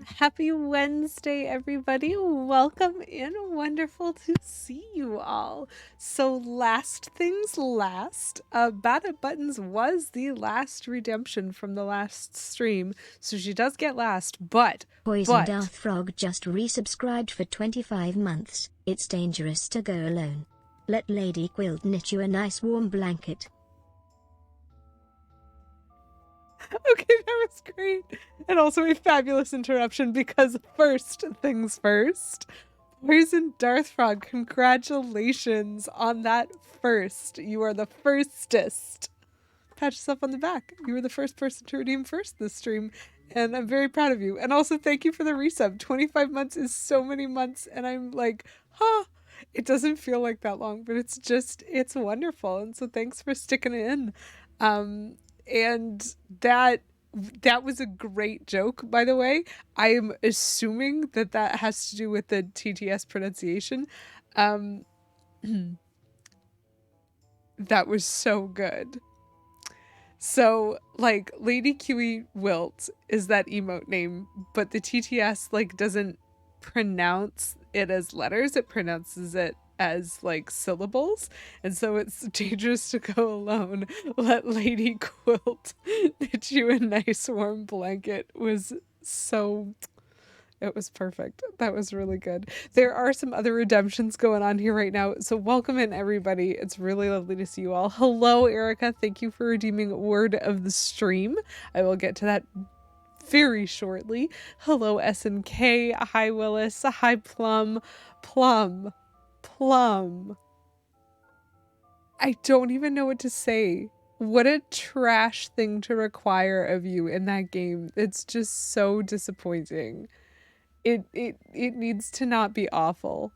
Happy Wednesday, everybody. Welcome in. Wonderful to see you all. So, last things last, Bada Buttons was the last redemption from the last stream, so she does get last, but Poison Darth Frog just resubscribed for 25 months. It's dangerous to go alone. Let Lady Quilt knit you a nice warm blanket. Okay, that was great. And also a fabulous interruption because first things first. Poison Darth Frog, congratulations on that first. You are the firstest. Pat yourself on the back. You were the first person to redeem first this stream, and I'm very proud of you. And also thank you for the resub. 25 months is so many months, and I'm like, huh. It doesn't feel like that long, but it's wonderful. And so thanks for sticking it in. And that was a great joke, by the way. I am assuming that has to do with the TTS pronunciation. That was so good. So, like, Lady Kiwi Wilt is that emote name, but the TTS, like, doesn't pronounce it as letters. It pronounces it as, like, syllables. And so it's dangerous to go alone. Let Lady Quilt knit you a nice warm blanket was so... It was perfect. That was really good. There are some other redemptions going on here right now. So welcome in, everybody. It's really lovely to see you all. Hello, Erica. Thank you for redeeming Word of the Stream. I will get to that very shortly. Hello, SNK. Hi, Willis. Hi, Plum. Plum. I don't even know what to say. What a trash thing to require of you in that game. It's just so disappointing. It needs to not be awful.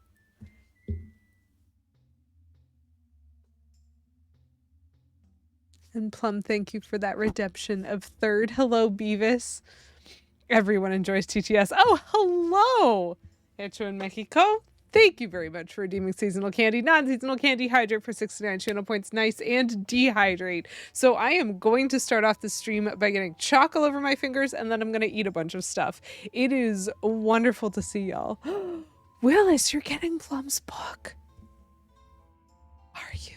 And Plum, thank you for that redemption of third. Hello, Beavis. Everyone enjoys TTS. Oh, hello! Hecho in Mexico. Thank you very much for redeeming seasonal candy. Non-seasonal candy, hydrate for 69 channel points. Nice, and dehydrate. So I am going to start off the stream by getting chalk all over my fingers, and then I'm going to eat a bunch of stuff. It is wonderful to see y'all. Willis, you're getting Plum's book. Are you?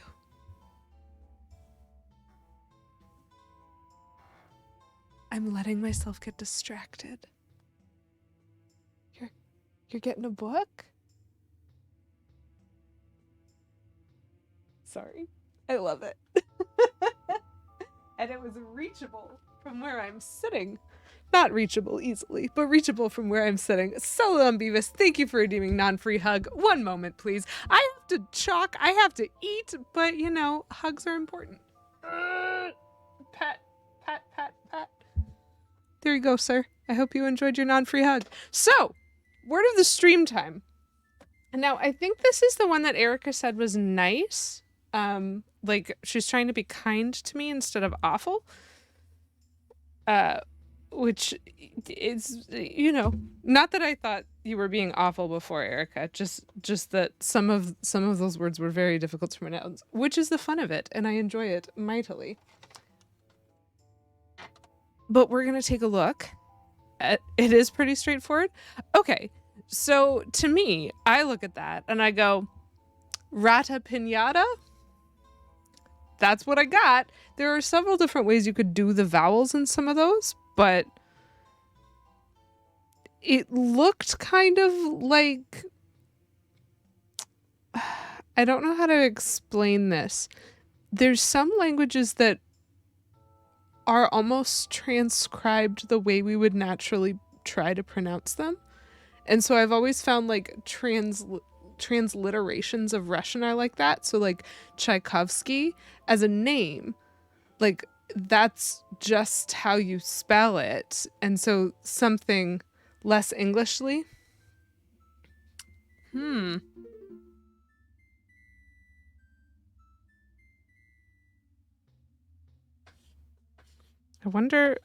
I'm letting myself get distracted. You're getting a book? Sorry. I love it. And it was reachable from where I'm sitting. Not reachable easily, but reachable from where I'm sitting. So, Beavis, thank you for redeeming non-free hug. One moment, please. I have to chalk, I have to eat, but, you know, hugs are important. Pat. There you go, sir. I hope you enjoyed your non-free hug. So, word of the stream time. And now, I think this is the one that Erica said was nice. Like, she's trying to be kind to me instead of awful. Which is, you know, not that I thought you were being awful before, Erica, just that some of those words were very difficult to pronounce, which is the fun of it, and I enjoy it mightily. But we're gonna take a look at it. Is pretty straightforward. Okay, so to me, I look at that and I go, Rata Pinata? That's what I got. There are several different ways you could do the vowels in some of those, but it looked kind of like... I don't know how to explain this. There's some languages that are almost transcribed the way we would naturally try to pronounce them. And so I've always found like transliterations of Russian are like that. So like Tchaikovsky as a name, like that's just how you spell it. And so something less Englishly. I wonder,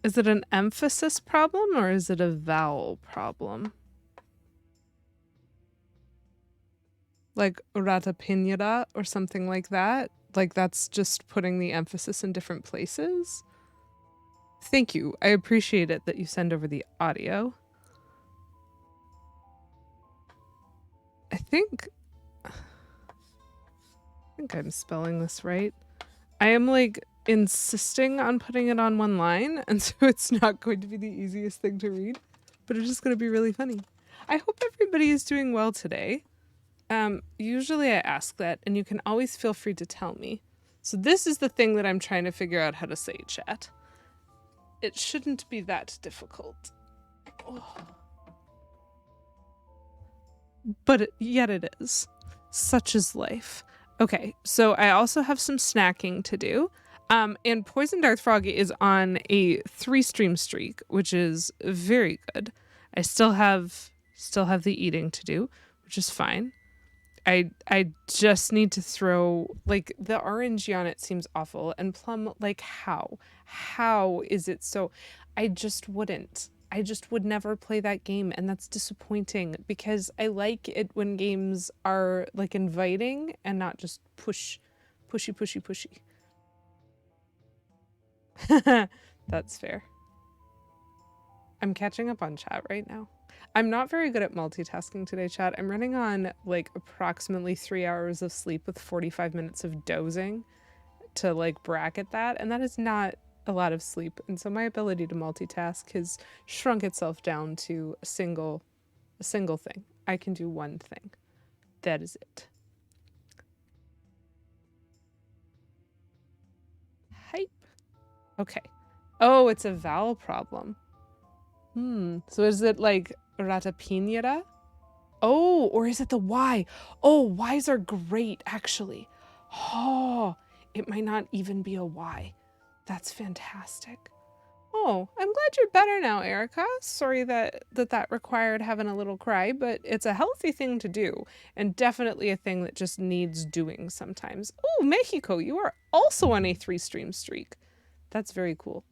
is it an emphasis problem or is it a vowel problem? Like Ratapinera or something like that? Like that's just putting the emphasis in different places? Thank you. I appreciate it that you send over the audio. I think I'm spelling this right. I am like insisting on putting it on one line, and so it's not going to be the easiest thing to read, but it's just going to be really funny. I hope everybody is doing well today. Usually I ask that, and you can always feel free to tell me. So this is the thing that I'm trying to figure out how to say, chat. It shouldn't be that difficult. Oh. But yet it is. Such is life. Okay, so I also have some snacking to do. And Poison Darth Frog is on a 3-stream streak, which is very good. I still have the eating to do, which is fine. I just need to throw, like, the RNG on it seems awful, and Plum, like, how is it so? I just would never play that game, and that's disappointing because I like it when games are like inviting and not just pushy. That's fair. I'm catching up on chat right now. I'm not very good at multitasking today, chat. I'm running on like approximately 3 hours of sleep with 45 minutes of dozing to like bracket that, and that is not a lot of sleep. And so my ability to multitask has shrunk itself down to a single thing. I can do one thing. That is it. Hype. Okay. Oh, it's a vowel problem. So is it like ratapinera? Oh, or is it the Y? Oh, Ys are great, actually. Oh, it might not even be a Y. That's fantastic. Oh, I'm glad you're better now, Erica. Sorry that required having a little cry, but it's a healthy thing to do, and definitely a thing that just needs doing sometimes. Oh, Mexico, you are also on a 3-stream streak. That's very cool.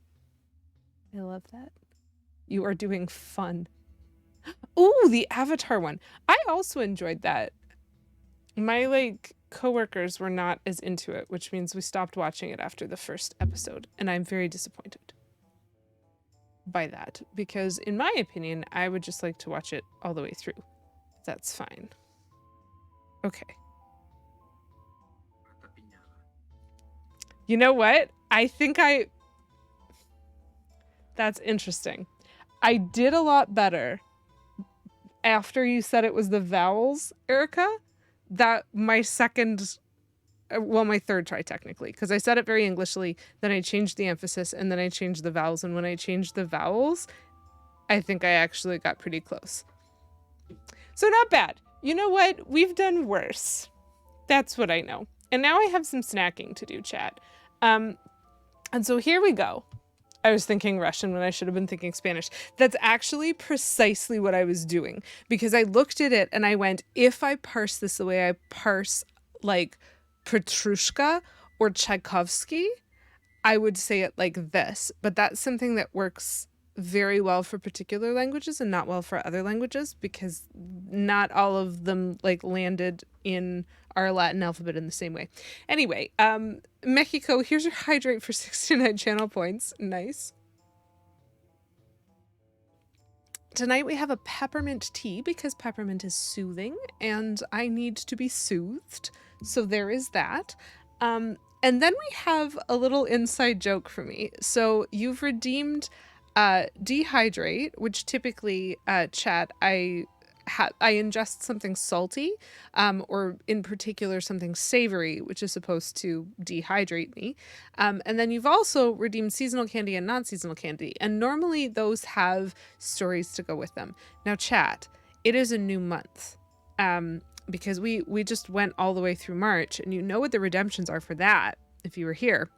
I love that. You are doing fun. Ooh, the Avatar one. I also enjoyed that. My like coworkers were not as into it, which means we stopped watching it after the first episode, and I'm very disappointed by that because in my opinion, I would just like to watch it all the way through. That's fine. Okay. You know what? That's interesting. I did a lot better after you said it was the vowels, Erica. That my third try technically, because I said it very Englishly, then I changed the emphasis, and then I changed the vowels, and when I changed the vowels, I think I actually got pretty close. So not bad. You know what? We've done worse. That's what I know. And now I have some snacking to do, chat. And so here we go. I was thinking Russian when I should have been thinking Spanish. That's actually precisely what I was doing, because I looked at it and I went, if I parse this the way I parse like Petrushka or Tchaikovsky, I would say it like this. But that's something that works very well for particular languages and not well for other languages, because not all of them like landed in our Latin alphabet in the same way. Anyway, Mexico, here's your hydrate for 69 channel points. Nice. Tonight we have a peppermint tea because peppermint is soothing and I need to be soothed. So there is that. And then we have a little inside joke for me. So you've redeemed dehydrate, which typically, chat, I ingest something salty, or in particular something savory, which is supposed to dehydrate me. And then you've also redeemed seasonal candy and non-seasonal candy. And normally those have stories to go with them. Now, chat, it is a new month. Because we just went all the way through March, and you know what the redemptions are for that if you were here.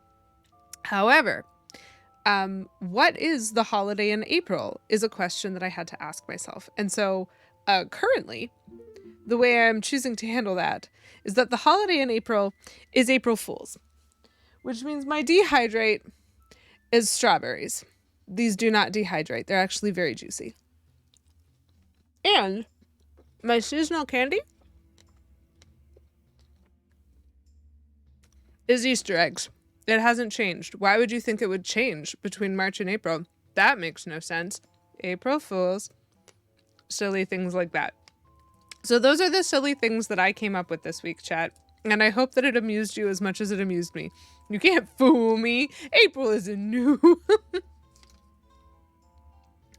However, what is the holiday in April is a question that I had to ask myself. And so currently, the way I'm choosing to handle that is that the holiday in April is April Fool's, which means my dehydrate is strawberries. These do not dehydrate. They're actually very juicy. And my seasonal candy is Easter eggs. It hasn't changed. Why would you think it would change between March and April? That makes no sense. April Fools. Silly things like that. So those are the silly things that I came up with this week, chat. And I hope that it amused you as much as it amused me. You can't fool me. April isn't new.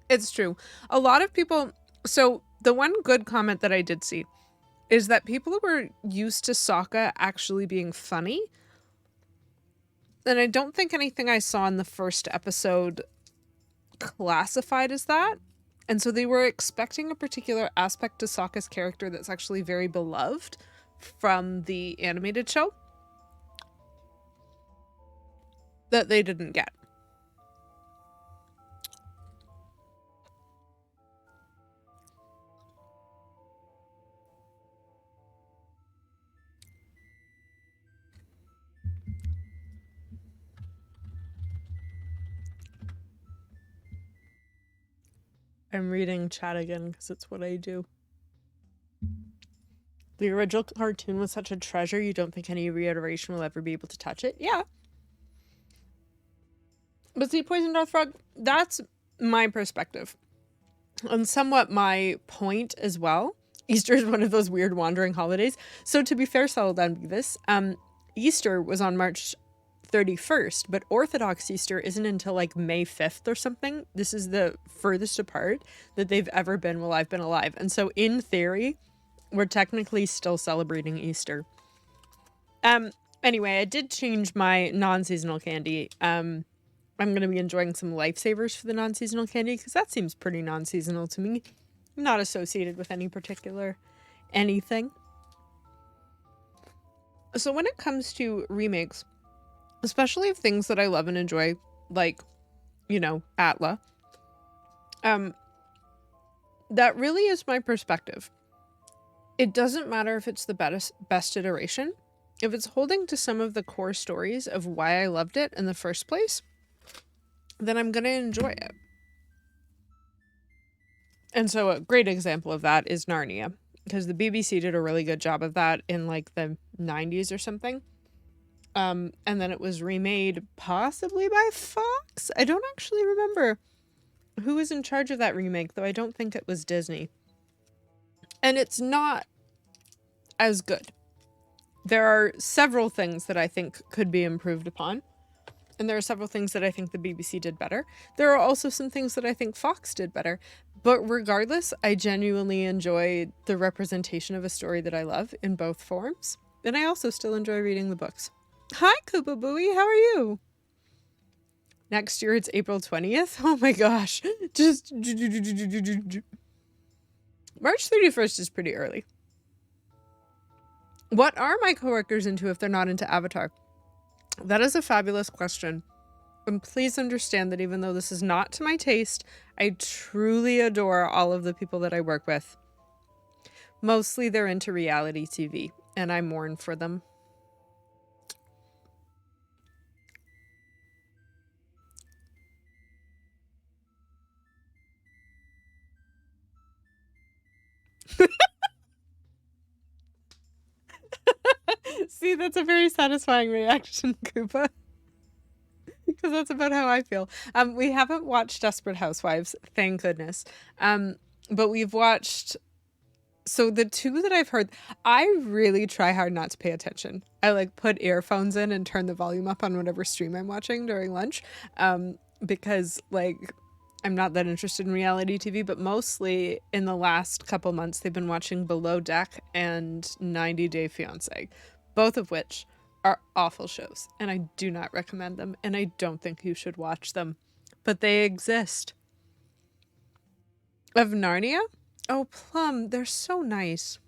It's true. A lot of people... So the one good comment that I did see is that people were used to Sokka actually being funny. And I don't think anything I saw in the first episode classified as that. And so they were expecting a particular aspect to Sokka's character that's actually very beloved from the animated show that they didn't get. I'm reading chat again because it's what I do. The original cartoon was such a treasure, you don't think any reiteration will ever be able to touch it? Yeah. But see, Poison Darth Frog, that's my perspective. And somewhat my point as well. Easter is one of those weird wandering holidays. So to be fair, settle down, Beavis. Easter was on March 31st, but Orthodox Easter isn't until like May 5th or something. This is the furthest apart that they've ever been while I've been alive. And so in theory, we're technically still celebrating Easter. Anyway, I did change my non-seasonal candy. I'm going to be enjoying some lifesavers for the non-seasonal candy because that seems pretty non-seasonal to me. Not associated with any particular anything. So when it comes to remakes, especially of things that I love and enjoy, like, you know, Atla, that really is my perspective. It doesn't matter if it's the best iteration. If it's holding to some of the core stories of why I loved it in the first place, then I'm going to enjoy it. And so a great example of that is Narnia, because the BBC did a really good job of that in like the 90s or something. And then it was remade possibly by Fox. I don't actually remember who was in charge of that remake, though I don't think it was Disney. And it's not as good. There are several things that I think could be improved upon. And there are several things that I think the BBC did better. There are also some things that I think Fox did better. But regardless, I genuinely enjoy the representation of a story that I love in both forms. And I also still enjoy reading the books. Hi, Koopa Booey. How are you? Next year, it's April 20th. Oh my gosh. Just... March 31st is pretty early. What are my coworkers into if they're not into Avatar? That is a fabulous question. And please understand that even though this is not to my taste, I truly adore all of the people that I work with. Mostly they're into reality TV, and I mourn for them. See, that's a very satisfying reaction, Koopa. Because that's about how I feel. We haven't watched Desperate Housewives, thank goodness. But we've watched... So the two that I've heard, I really try hard not to pay attention. I like put earphones in and turn the volume up on whatever stream I'm watching during lunch. Because like... I'm not that interested in reality TV, but mostly in the last couple months, they've been watching Below Deck and 90 Day Fiancé, both of which are awful shows, and I do not recommend them, and I don't think you should watch them, but they exist. Of Narnia? Oh, Plum, they're so nice.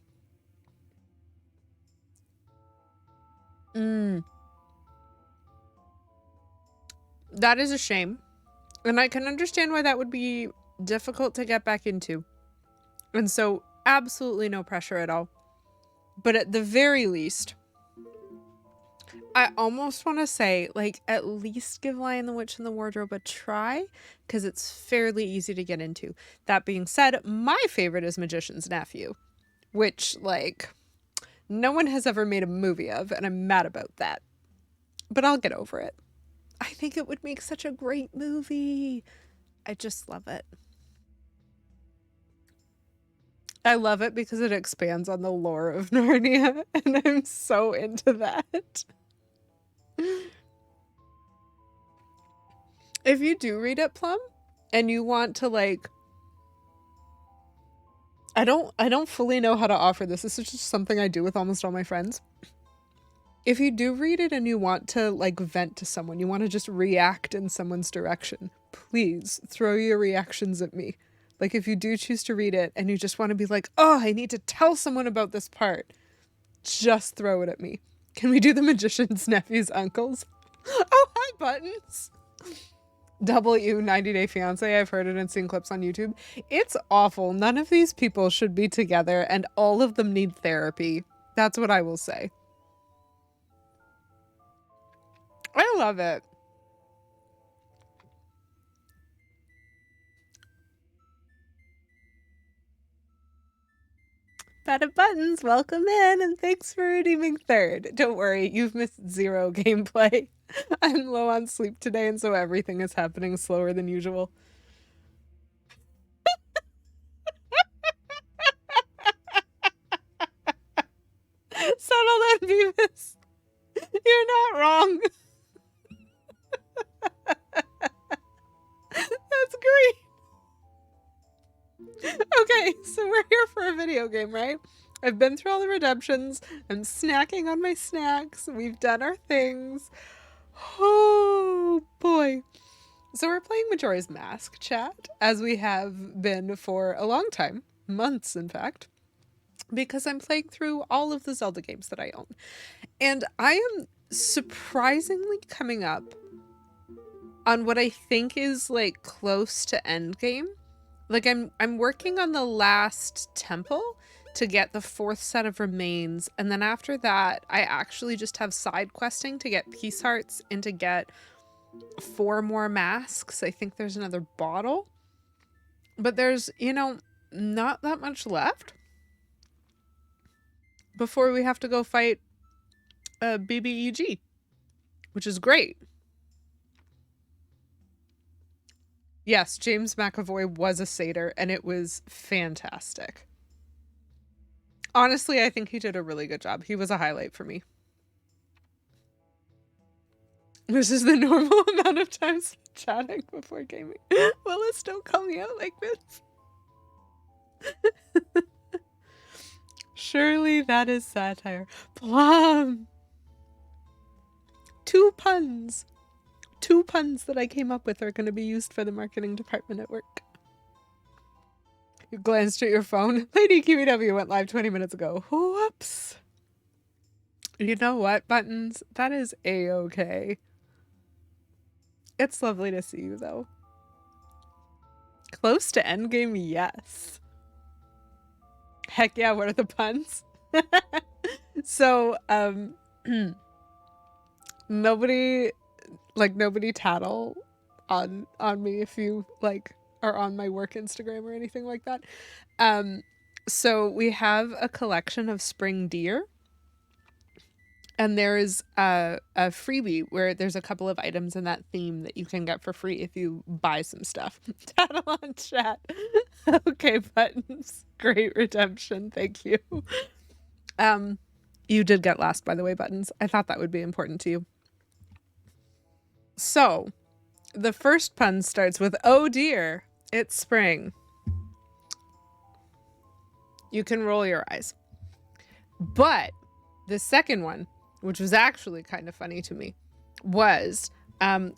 That is a shame. And I can understand why that would be difficult to get back into. And so, absolutely no pressure at all. But at the very least, I almost want to say, like, at least give Lion the Witch and the Wardrobe a try, because it's fairly easy to get into. That being said, my favorite is Magician's Nephew, which, like, no one has ever made a movie of, and I'm mad about that. but I'll get over it. I think it would make such a great movie. I just love it. I love it because it expands on the lore of Narnia, and I'm so into that. If you do read it, Plum, and you want to like, I don't fully know how to offer this. This is just something I do with almost all my friends. If you do read it and you want to like vent to someone, you want to just react in someone's direction, please throw your reactions at me. Like if you do choose to read it and you just want to be like, oh, I need to tell someone about this part, just throw it at me. Can we do the magician's nephew's uncles? Oh, hi, Buttons. W 90 Day Fiance. I've heard it and seen clips on YouTube. It's awful. None of these people should be together and all of them need therapy. That's what I will say. I love it. Bada Buttons, welcome in and thanks for redeeming third. Don't worry, you've missed zero gameplay. I'm low on sleep today and so everything is happening slower than usual. Settle down, Beavis. You're not wrong. That's great. Okay, so we're here for a video game, right? I've been through all the redemptions. I'm snacking on my snacks. We've done our things. Oh boy. So we're playing Majora's Mask, chat, as we have been for a long time. Months, in fact. Because I'm playing through all of the Zelda games that I own. And I am surprisingly coming up on what I think is like close to endgame. Like I'm working on the last temple to get the 4th set of remains, and then after that I actually just have side questing to get peace hearts and to get 4 more masks. I think there's another bottle. But there's, you know, not that much left before we have to go fight BBEG, which is great. Yes, James McAvoy was a satyr, and it was fantastic. Honestly, I think he did a really good job. He was a highlight for me. This is the normal amount of times chatting before gaming. Willis, don't call me out like this. Surely that is satire. Plum! 2 puns. 2 puns that I came up with are going to be used for the marketing department at work. You glanced at your phone. Lady QEW went live 20 minutes ago. Whoops. You know what, Buttons? That is a-okay. It's lovely to see you, though. Close to endgame, yes. Heck yeah, what are the puns? So, nobody tattle on me if you like are on my work Instagram or anything like that. So we have a collection of spring deer, and there is a freebie where there's a couple of items in that theme that you can get for free if you buy some stuff. Tattle on chat. Okay, Buttons. Great redemption. Thank you. You did get last, by the way, Buttons. I thought that would be important to you. So, the first pun starts with, oh dear, it's spring. You can roll your eyes. But the second one, which was actually kind of funny to me, was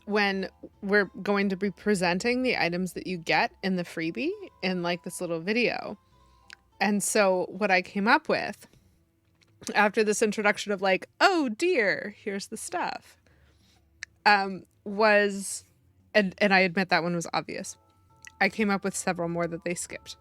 when we're going to be presenting the items that you get in the freebie in like this little video. And so what I came up with after this introduction of like, oh dear, here's the stuff, was, and I admit that one was obvious. I came up with several more that they skipped.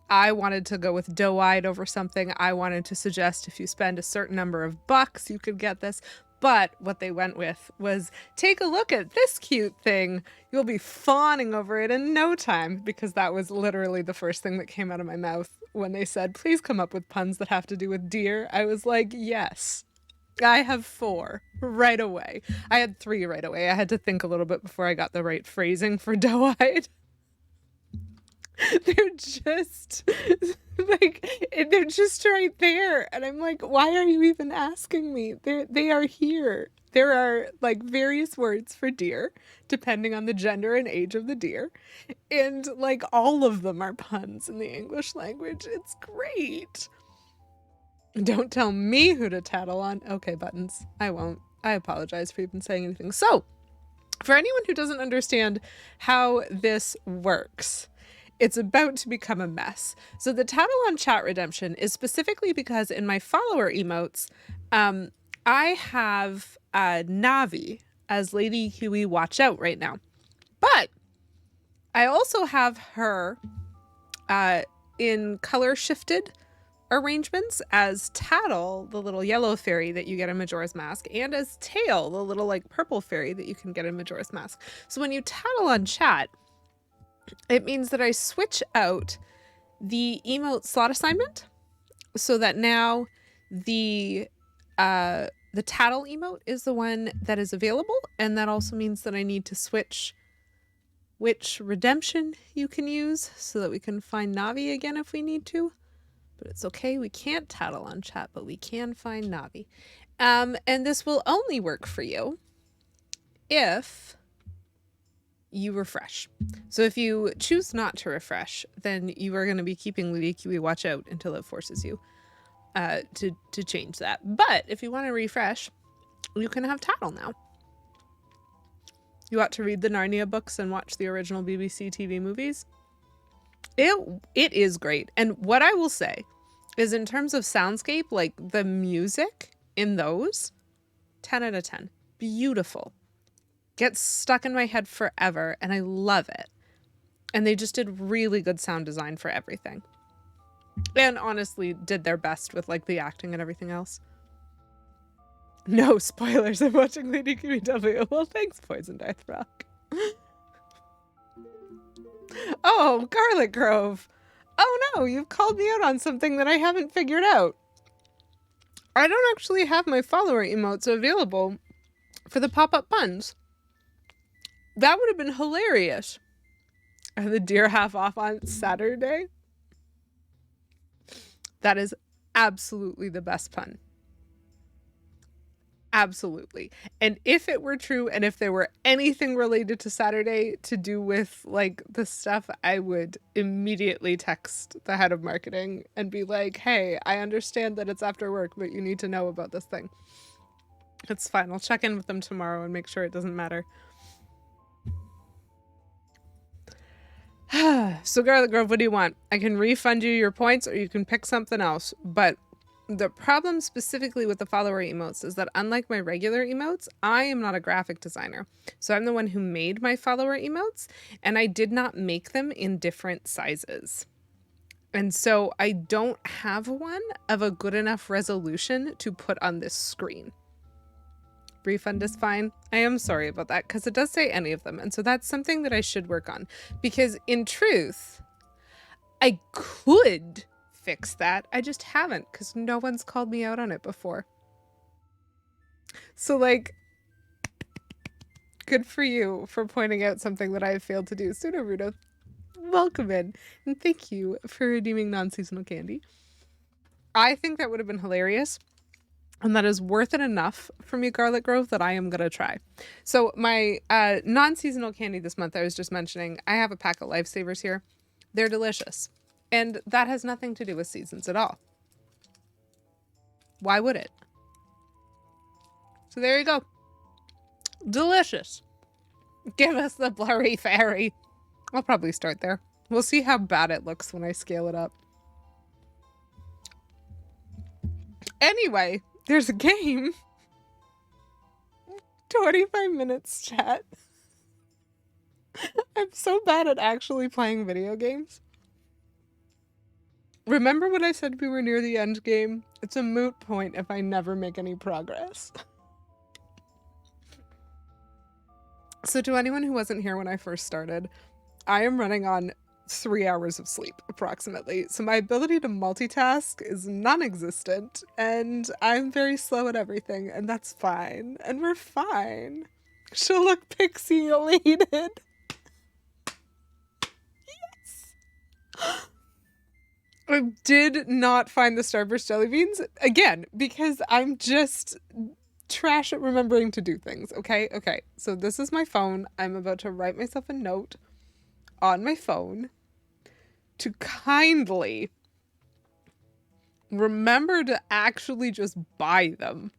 I wanted to go with doe-eyed over something. I wanted to suggest if you spend a certain number of bucks, you could get this. But what they went with was, take a look at this cute thing. You'll be fawning over it in no time, because that was literally the first thing that came out of my mouth when they said, please come up with puns that have to do with deer. I was like, yes. I have 4 right away. I had 3 right away. I had to think a little bit before I got the right phrasing for doe-eyed. They're just like they're just right there, and I'm like, why are you even asking me? They are here. There are like various words for deer depending on the gender and age of the deer, and like all of them are puns in the English language. It's great. Don't tell me who to tattle on. Okay, Buttons, I won't. I apologize for even saying anything. So, for anyone who doesn't understand how this works, it's about to become a mess. So the tattle on chat redemption is specifically because in my follower emotes, I have Navi as Lady Huey Watch Out right now. But I also have her in color shifted arrangements as Tattle, the little yellow fairy that you get in Majora's Mask, and as Tail, the little like purple fairy that you can get in Majora's Mask. So when you tattle on chat, it means that I switch out the emote slot assignment so that now the tattle emote is the one that is available, and that also means that I need to switch which redemption you can use so that we can find Navi again if we need to. But it's okay, we can't tattle on chat, but we can find Navi. And this will only work for you if you refresh. So if you choose not to refresh, then you are going to be keeping Lady Kiwi Watch Out until it forces you to change that. But if you want to refresh, you can have tattle now. You ought to read the Narnia books and watch the original BBC TV movies. It is great. And what I will say is, in terms of soundscape, like the music in those, 10 out of 10. Beautiful. Gets stuck in my head forever, and I love it. And they just did really good sound design for everything. And honestly, did their best with like the acting and everything else. No spoilers. I'm watching Lady QW. Well, thanks, Poison Darth Rock. Oh, Garlic Grove. Oh no, you've called me out on something that I haven't figured out. I don't actually have my follower emotes available for the pop-up buns. That would have been hilarious. Are the deer half off on Saturday? That is absolutely the best pun. Absolutely. And if it were true, and if there were anything related to Saturday to do with like the stuff, I would immediately text the head of marketing and be like, hey, I understand that it's after work, but you need to know about this thing. It's fine. I'll check in with them tomorrow and make sure it doesn't matter. So Garlic Grove, what do you want? I can refund you your points, or you can pick something else. But the problem specifically with the follower emotes is that unlike my regular emotes, I am not a graphic designer. So I'm the one who made my follower emotes, and I did not make them in different sizes. And so I don't have one of a good enough resolution to put on this screen. Refund is fine. I am sorry about that, because it does say any of them. And so that's something that I should work on, because in truth, I could fix that. I just haven't, because no one's called me out on it before. So like, good for you for pointing out something that I have failed to do. Pseudo-Rudo, welcome in. And thank you for redeeming non-seasonal candy. I think that would have been hilarious. And that is worth it enough for me, Garlic Grove, that I am going to try. So my non-seasonal candy this month, I was just mentioning, I have a pack of Lifesavers here. They're delicious. And that has nothing to do with seasons at all. Why would it? So there you go. Delicious. Give us the blurry fairy. I'll probably start there. We'll see how bad it looks when I scale it up. Anyway, there's a game. 25 minutes, chat. I'm so bad at actually playing video games. Remember when I said we were near the end game? It's a moot point if I never make any progress. So to anyone who wasn't here when I first started, I am running on 3 hours of sleep, approximately. So my ability to multitask is non-existent, and I'm very slow at everything, and that's fine. And we're fine. She'll look pixelated. I did not find the Starburst jelly beans, again, because I'm just trash at remembering to do things, okay? Okay, so this is my phone. I'm about to write myself a note on my phone to kindly remember to actually just buy them.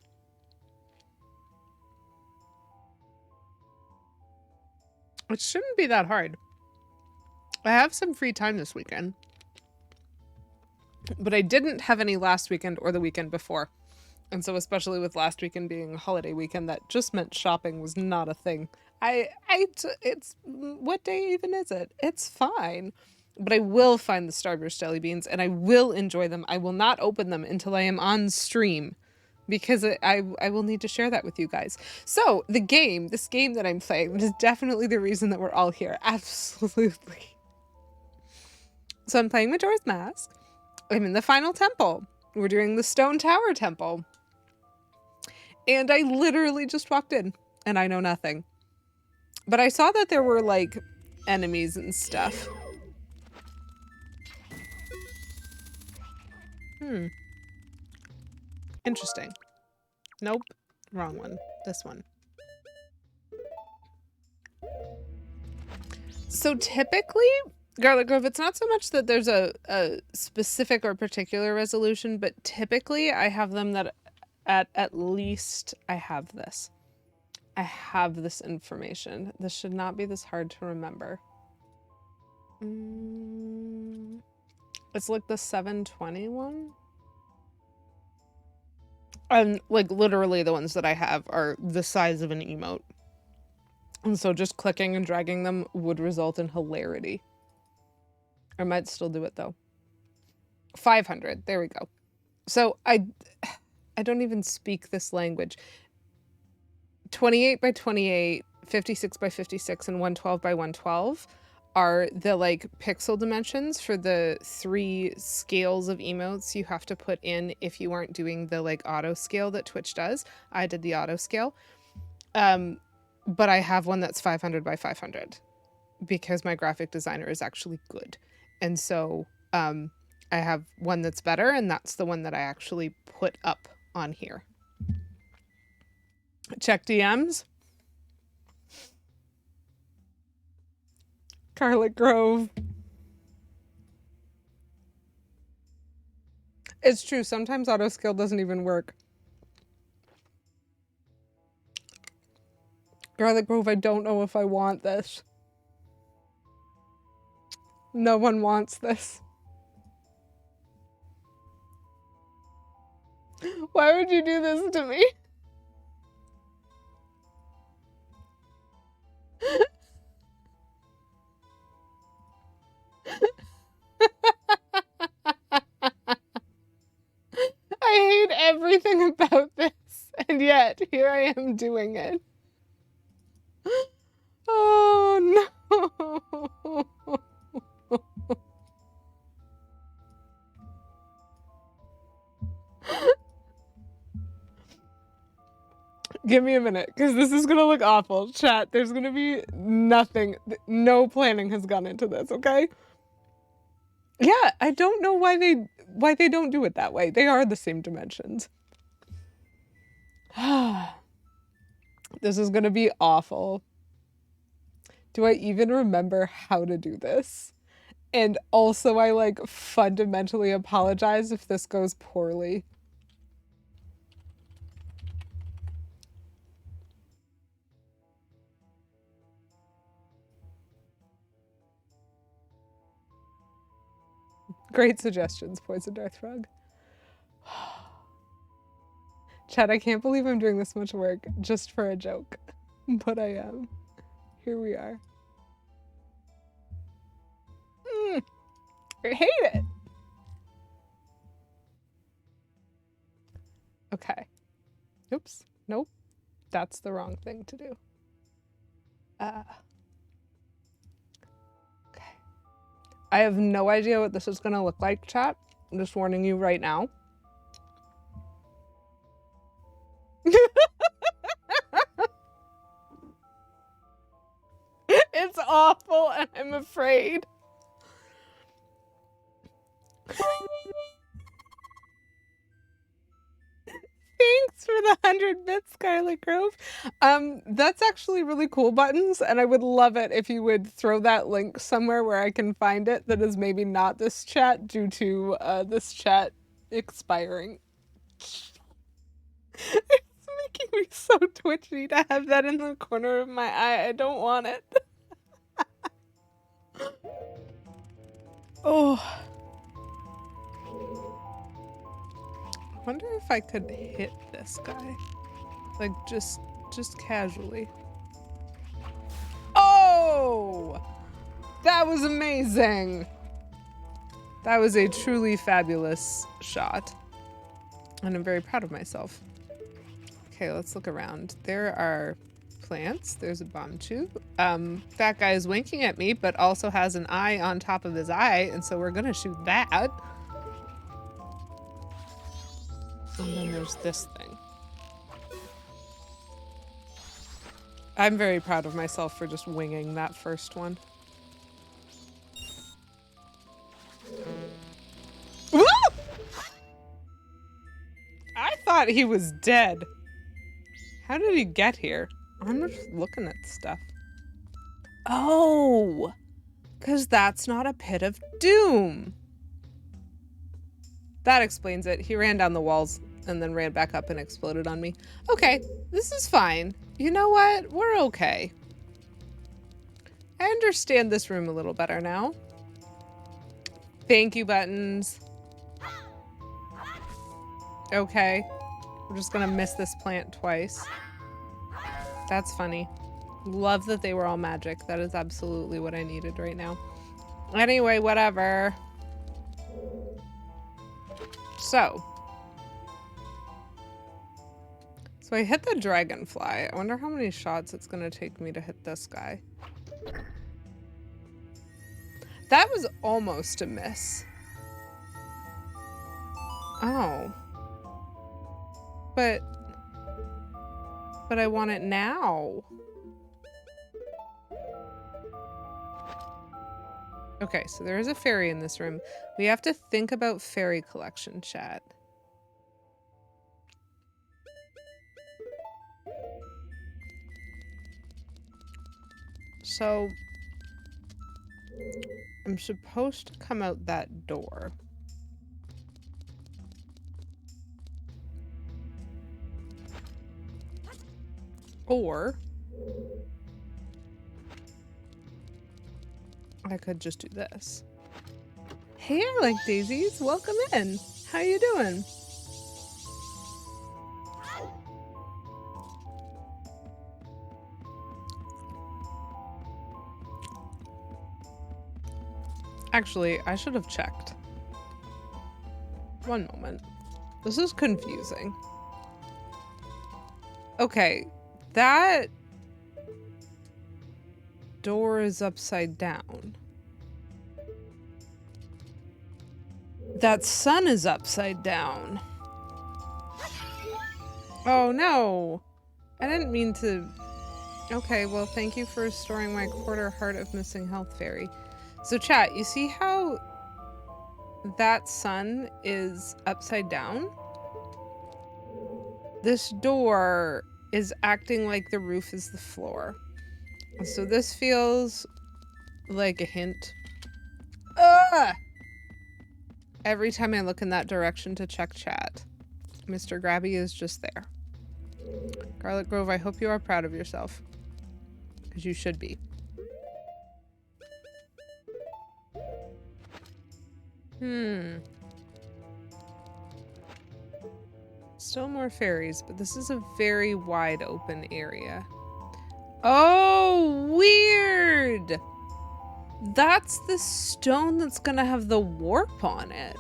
It shouldn't be that hard. I have some free time this weekend, but I didn't have any last weekend or the weekend before. And so especially with last weekend being a holiday weekend, that just meant shopping was not a thing. It's, what day even is it? It's fine. But I will find the Starburst jelly beans and I will enjoy them. I will not open them until I am on stream because I will need to share that with you guys. So this game that I'm playing, is definitely the reason that we're all here. Absolutely. So I'm playing Majora's Mask. I'm in the final temple. We're doing the Stone Tower Temple. And I literally just walked in and I know nothing. But I saw that there were like enemies and stuff. Interesting. Nope. Wrong one. This one. So typically, Garlic Grove, it's not so much that there's a specific or particular resolution, but typically I have them that at least I have this. I have this information. This should not be this hard to remember. It's like the 720 one. And like literally the ones that I have are the size of an emote. And so just clicking and dragging them would result in hilarity. I might still do it though. 500. There we go. So I don't even speak this language. 28 by 28, 56 by 56, and 112 by 112 are the like pixel dimensions for the 3 scales of emotes you have to put in if you aren't doing the like auto scale that Twitch does. I did the auto scale. But I have one that's 500 by 500 because my graphic designer is actually good. And so I have one that's better, and that's the one that I actually put up on here. Check DMs. Garlic Grove. It's true. Sometimes auto scale doesn't even work. Garlic Grove, I don't know if I want this. No one wants this. Why would you do this to me? I hate everything about this, and yet here I am doing it. Oh no. Give me a minute, because this is gonna look awful. Chat, there's gonna be nothing. No planning has gone into this, okay? Yeah, I don't know why they don't do it that way. They are the same dimensions. This is gonna be awful. Do I even remember how to do this? And also I like fundamentally apologize if this goes poorly. Great suggestions, Poison Darth Frog. Chad, I can't believe I'm doing this much work just for a joke. But I am. Here we are. I hate it. Okay. Oops. Nope. That's the wrong thing to do. Okay. I have no idea what this is going to look like, chat. I'm just warning you right now. It's awful and I'm afraid. Thanks for the 100 bits, Scarlet Grove. That's actually really cool, Buttons, and I would love it if you would throw that link somewhere where I can find it that is maybe not this chat due to this chat expiring. It's making me so twitchy to have that in the corner of my eye. I don't want it. Oh. I wonder if I could hit this guy. Like, just casually. Oh! That was amazing! That was a truly fabulous shot. And I'm very proud of myself. Okay, let's look around. There are plants. There's a bomb tube. That guy is winking at me, but also has an eye on top of his eye, and so we're gonna shoot that. And then there's this thing. I'm very proud of myself for just winging that first one. Woo! I thought he was dead. How did he get here? I'm just looking at stuff. Oh, because that's not a pit of doom. That explains it. He ran down the walls and then ran back up and exploded on me. Okay, this is fine. You know what? We're okay. I understand this room a little better now. Thank you, Buttons. Okay. We're just gonna miss this plant twice. That's funny. Love that they were all magic. That is absolutely what I needed right now. Anyway, whatever. So I hit the dragonfly. I wonder how many shots it's gonna take me to hit this guy. That was almost a miss. Oh. But I want it now. Okay, so there is a fairy in this room. We have to think about fairy collection, chat. So I'm supposed to come out that door. Or I could just do this. Hey, I like daisies. Welcome in. How you doing? Actually, I should have checked. One moment. This is confusing. Okay, that door is upside down. That sun is upside down. Oh no! I didn't mean to... Okay, well thank you for restoring my quarter heart of missing health fairy. So chat, you see how that sun is upside down? This door is acting like the roof is the floor. So this feels like a hint. Ugh! Every time I look in that direction to check chat, Mr. Grabby is just there. Garlic Grove, I hope you are proud of yourself. Because you should be. Still more fairies, but this is a very wide open area. Oh, weird! That's the stone that's gonna have the warp on it.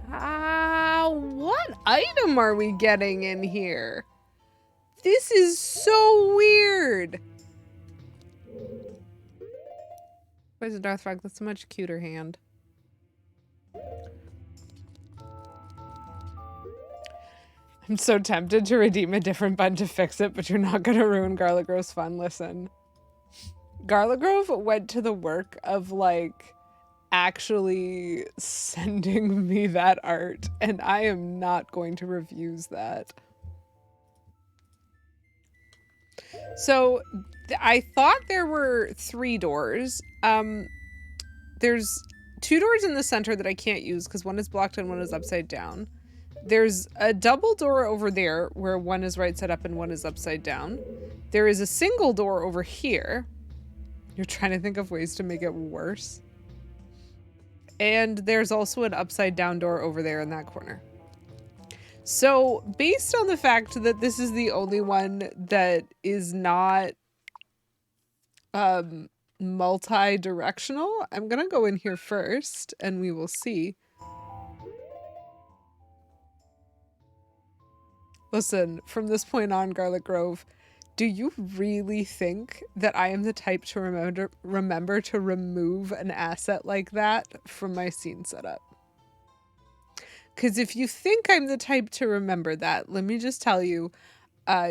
What item are we getting in here? This is so weird. Poison Darth Frog, that's a much cuter hand. I'm so tempted to redeem a different button to fix it, but you're not gonna ruin Garlic Grove's fun. Listen. Garlic Grove went to the work of, like, actually sending me that art, and I am not going to refuse that. So, I thought there were 3 doors. There's 2 doors in the center that I can't use because one is blocked and one is upside down. There's a double door over there where one is right side up and one is upside down. There is a single door over here. You're trying to think of ways to make it worse. And there's also an upside down door over there in that corner. So based on the fact that this is the only one that is not multi-directional, I'm gonna go in here first and we will see. Listen, from this point on, Garlic Grove, do you really think that I am the type to remember to remove an asset like that from my scene setup? Because if you think I'm the type to remember that, let me just tell you,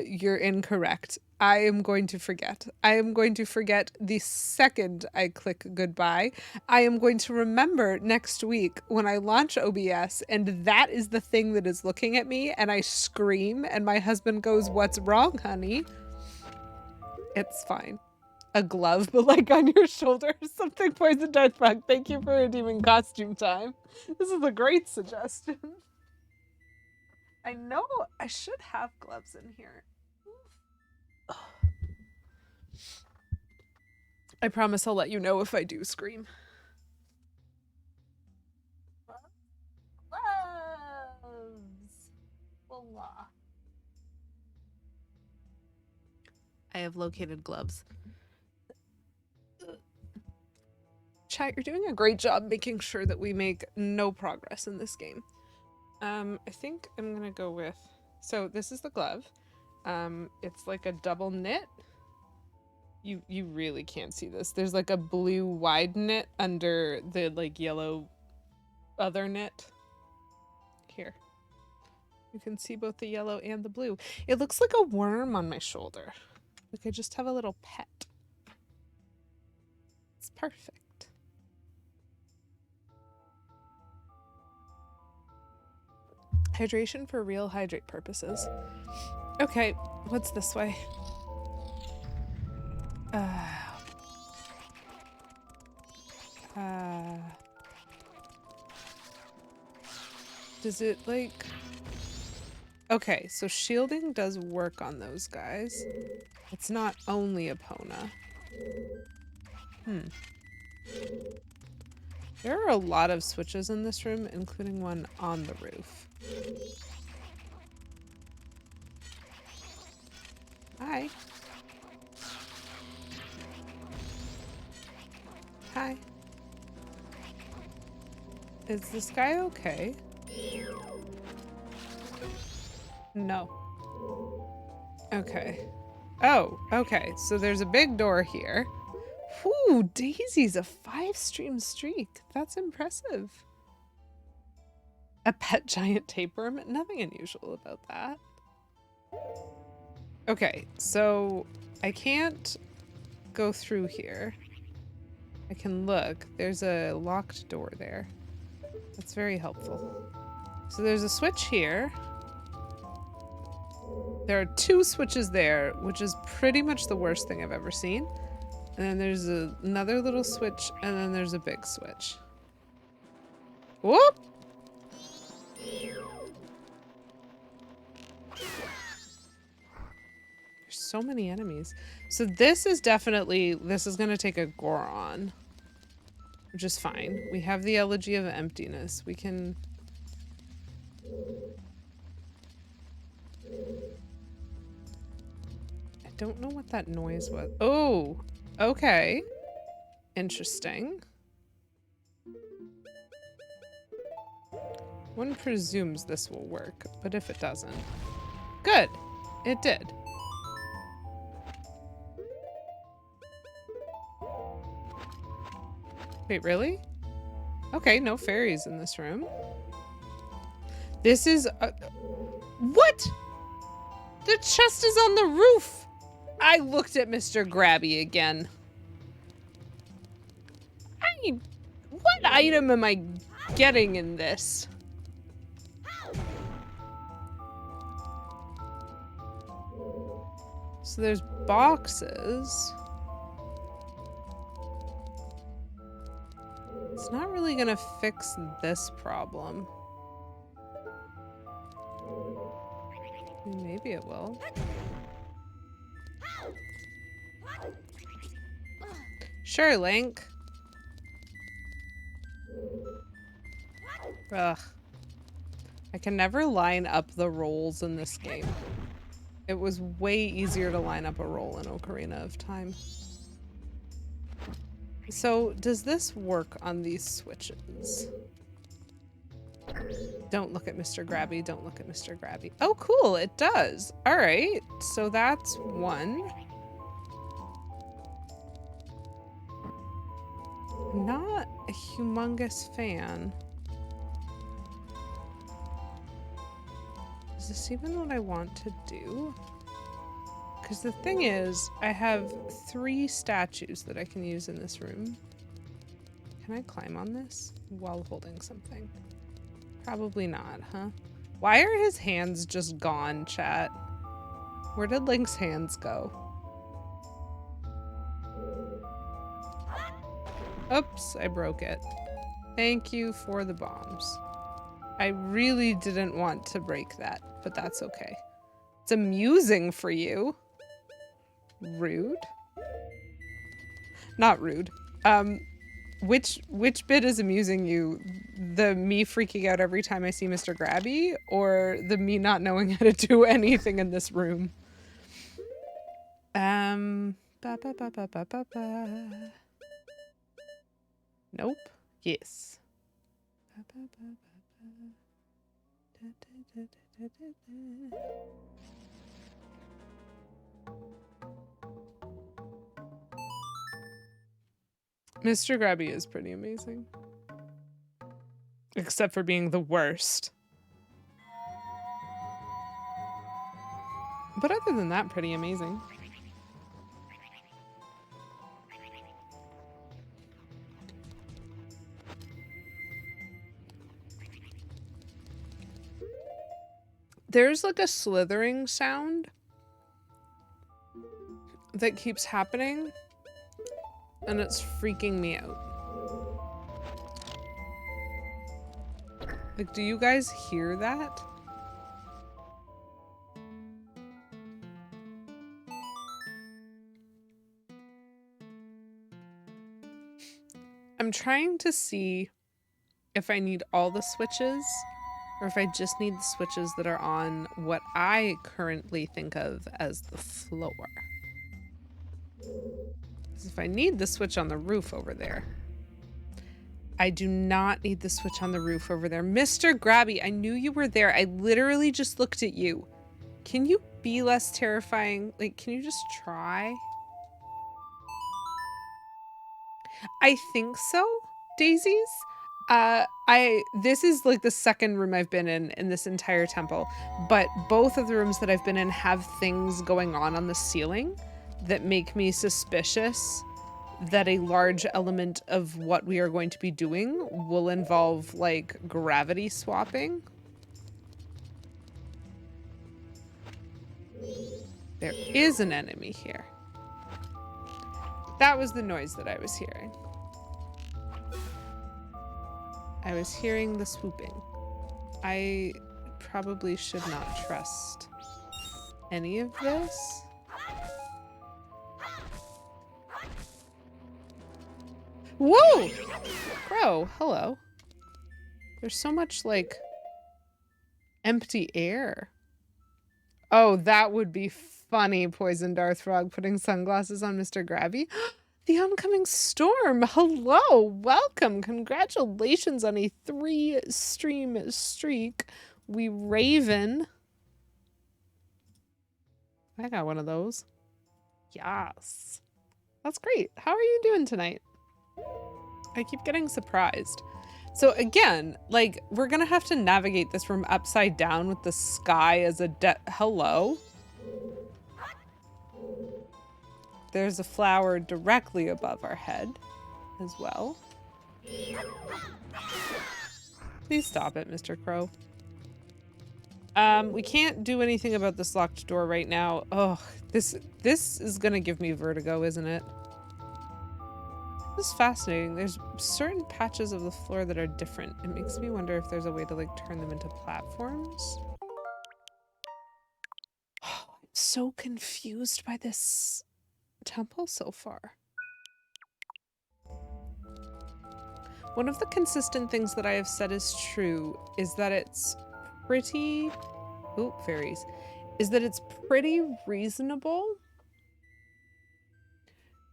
you're incorrect. I am going to forget. I am going to forget the second I click goodbye. I am going to remember next week when I launch OBS and that is the thing that is looking at me and I scream and my husband goes, "What's wrong, honey?" It's fine. A glove, but like on your shoulder or something. Poison Darth Frog, thank you for redeeming costume time. This is a great suggestion. I know I should have gloves in here. I promise I'll let you know if I do scream. Gloves. Voila. I have located gloves. Chat, you're doing a great job making sure that we make no progress in this game. I think I'm gonna go with, so this is the glove. It's like a double knit. You really can't see this. There's like a blue wide knit under the like yellow other knit. Here. You can see both the yellow and the blue. It looks like a worm on my shoulder. Like I just have a little pet. It's perfect. Hydration for real hydrate purposes. Okay, what's this way? Does it like... Okay, so shielding does work on those guys. It's not only Epona. There are a lot of switches in this room, including one on the roof. Hi. Hi. Is this guy okay? No. Okay. Oh, okay. So there's a big door here. Whew, Daisy's a 5-stream streak. That's impressive. A pet giant tapeworm? Nothing unusual about that. Okay, so I can't go through here. I can look. There's a locked door there. That's very helpful. So there's a switch here. There are 2 switches there, which is pretty much the worst thing I've ever seen. And then there's another little switch, and then there's a big switch. Whoop! There's so many enemies. So this is definitely, this is gonna take a Goron. Which is fine. We have the Elegy of Emptiness. We can... I don't know what that noise was. Oh! Okay. Interesting. One presumes this will work, but if it doesn't... Good! It did. Wait, really? Okay, no fairies in this room. This is... what? The chest is on the roof! I looked at Mr. Grabby again. What item am I getting in this? So there's boxes. It's not really gonna fix this problem. Maybe it will. Sure, Link. Ugh. I can never line up the rolls in this game. It was way easier to line up a roll in Ocarina of Time. So, does this work on these switches? Don't look at Mr. Grabby, don't look at Mr. Grabby. Oh, cool, it does. All right, so that's one. Not a humongous fan. Is this even what I want to do? Because the thing is, I have 3 statues that I can use in this room. Can I climb on this while holding something? Probably not, huh? Why are his hands just gone, chat? Where did Link's hands go? Oops, I broke it. Thank you for the bombs. I really didn't want to break that, but that's okay. It's amusing for you. Rude? Not rude. Which bit is amusing you? The me freaking out every time I see Mr. Grabby, or the me not knowing how to do anything in this room? Ba ba ba ba ba ba ba. Nope. Yes. Ba, ba, ba, ba, ba. Da, da, da, da, da, da. Mr. Grabby is pretty amazing. Except for being the worst. But other than that, pretty amazing. There's like a slithering sound that keeps happening, and it's freaking me out. Like, do you guys hear that? I'm trying to see if I need all the switches or if I just need the switches that are on what I currently think of as the floor. Because if I need the switch on the roof over there, I do not need the switch on the roof over there. Mr. Grabby, I knew you were there. I literally just looked at you. Can you be less terrifying? Like, can you just try? I think so, Daisies. This is like the second room I've been in this entire temple, but both of the rooms that I've been in have things going on the ceiling that make me suspicious that a large element of what we are going to be doing will involve like gravity swapping. There is an enemy here. That was the noise that I was hearing. I was hearing the swooping. I probably should not trust any of this. Whoa! Bro, hello. There's so much, like, empty air. Oh, that would be funny, Poison Darth Frog putting sunglasses on Mr. Grabby. The oncoming storm. Hello, welcome. Congratulations on a 3-stream streak. We Raven. I got one of those. Yes. That's great. How are you doing tonight? I keep getting surprised. So again, like, we're gonna have to navigate this room upside down with the sky as a hello? There's a flower directly above our head as well. Please stop it, Mr. Crow. We can't do anything about this locked door right now. Oh, this is gonna give me vertigo, isn't it? This is fascinating. There's certain patches of the floor that are different. It makes me wonder if there's a way to like turn them into platforms. Oh, I'm so confused by this temple so far. One of the consistent things that I have said is true is that it's pretty... Oh, fairies. Is that it's pretty reasonable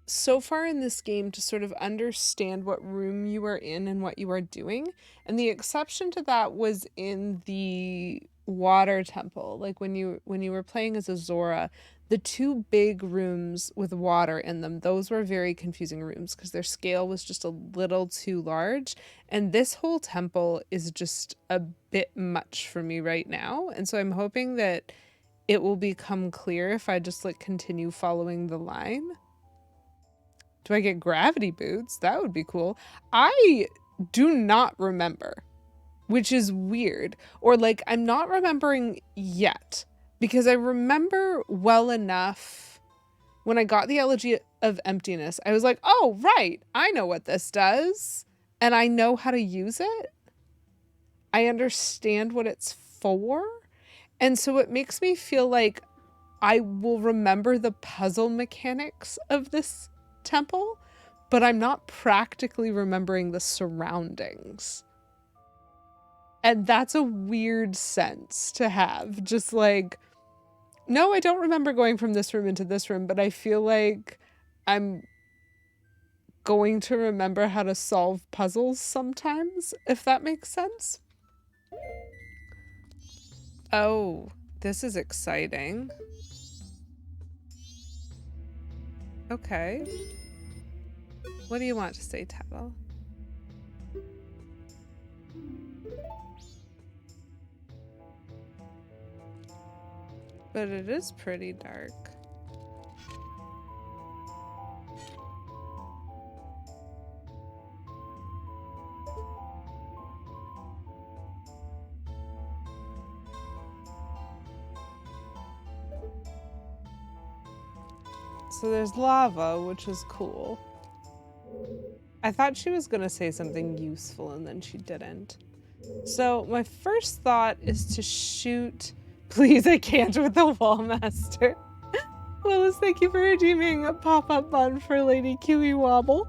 so far in this game to sort of understand what room you are in and what you are doing. And the exception to that was in the water temple. Like when you were playing as a Zora, the two big rooms with water in them, those were very confusing rooms because their scale was just a little too large. And this whole temple is just a bit much for me right now. And so I'm hoping that it will become clear if I just like continue following the line. Do I get gravity boots? That would be cool. I do not remember, which is weird. Or like, I'm not remembering yet because I remember well enough when I got the Elegy of Emptiness. I was like, oh, right. I know what this does and I know how to use it. I understand what it's for. And so it makes me feel like I will remember the puzzle mechanics of this temple, but I'm not practically remembering the surroundings. And that's a weird sense to have. Just like, no, I don't remember going from this room into this room, but I feel like I'm going to remember how to solve puzzles sometimes, if that makes sense. Oh, this is exciting. Okay. What do you want to say, Tattle? But it is pretty dark. So there's lava, which is cool. I thought she was gonna say something useful and then she didn't. So my first thought is to shoot... Please, I can't with the wall master. Willis, thank you for redeeming a pop-up bun for Lady Kiwi Wobble.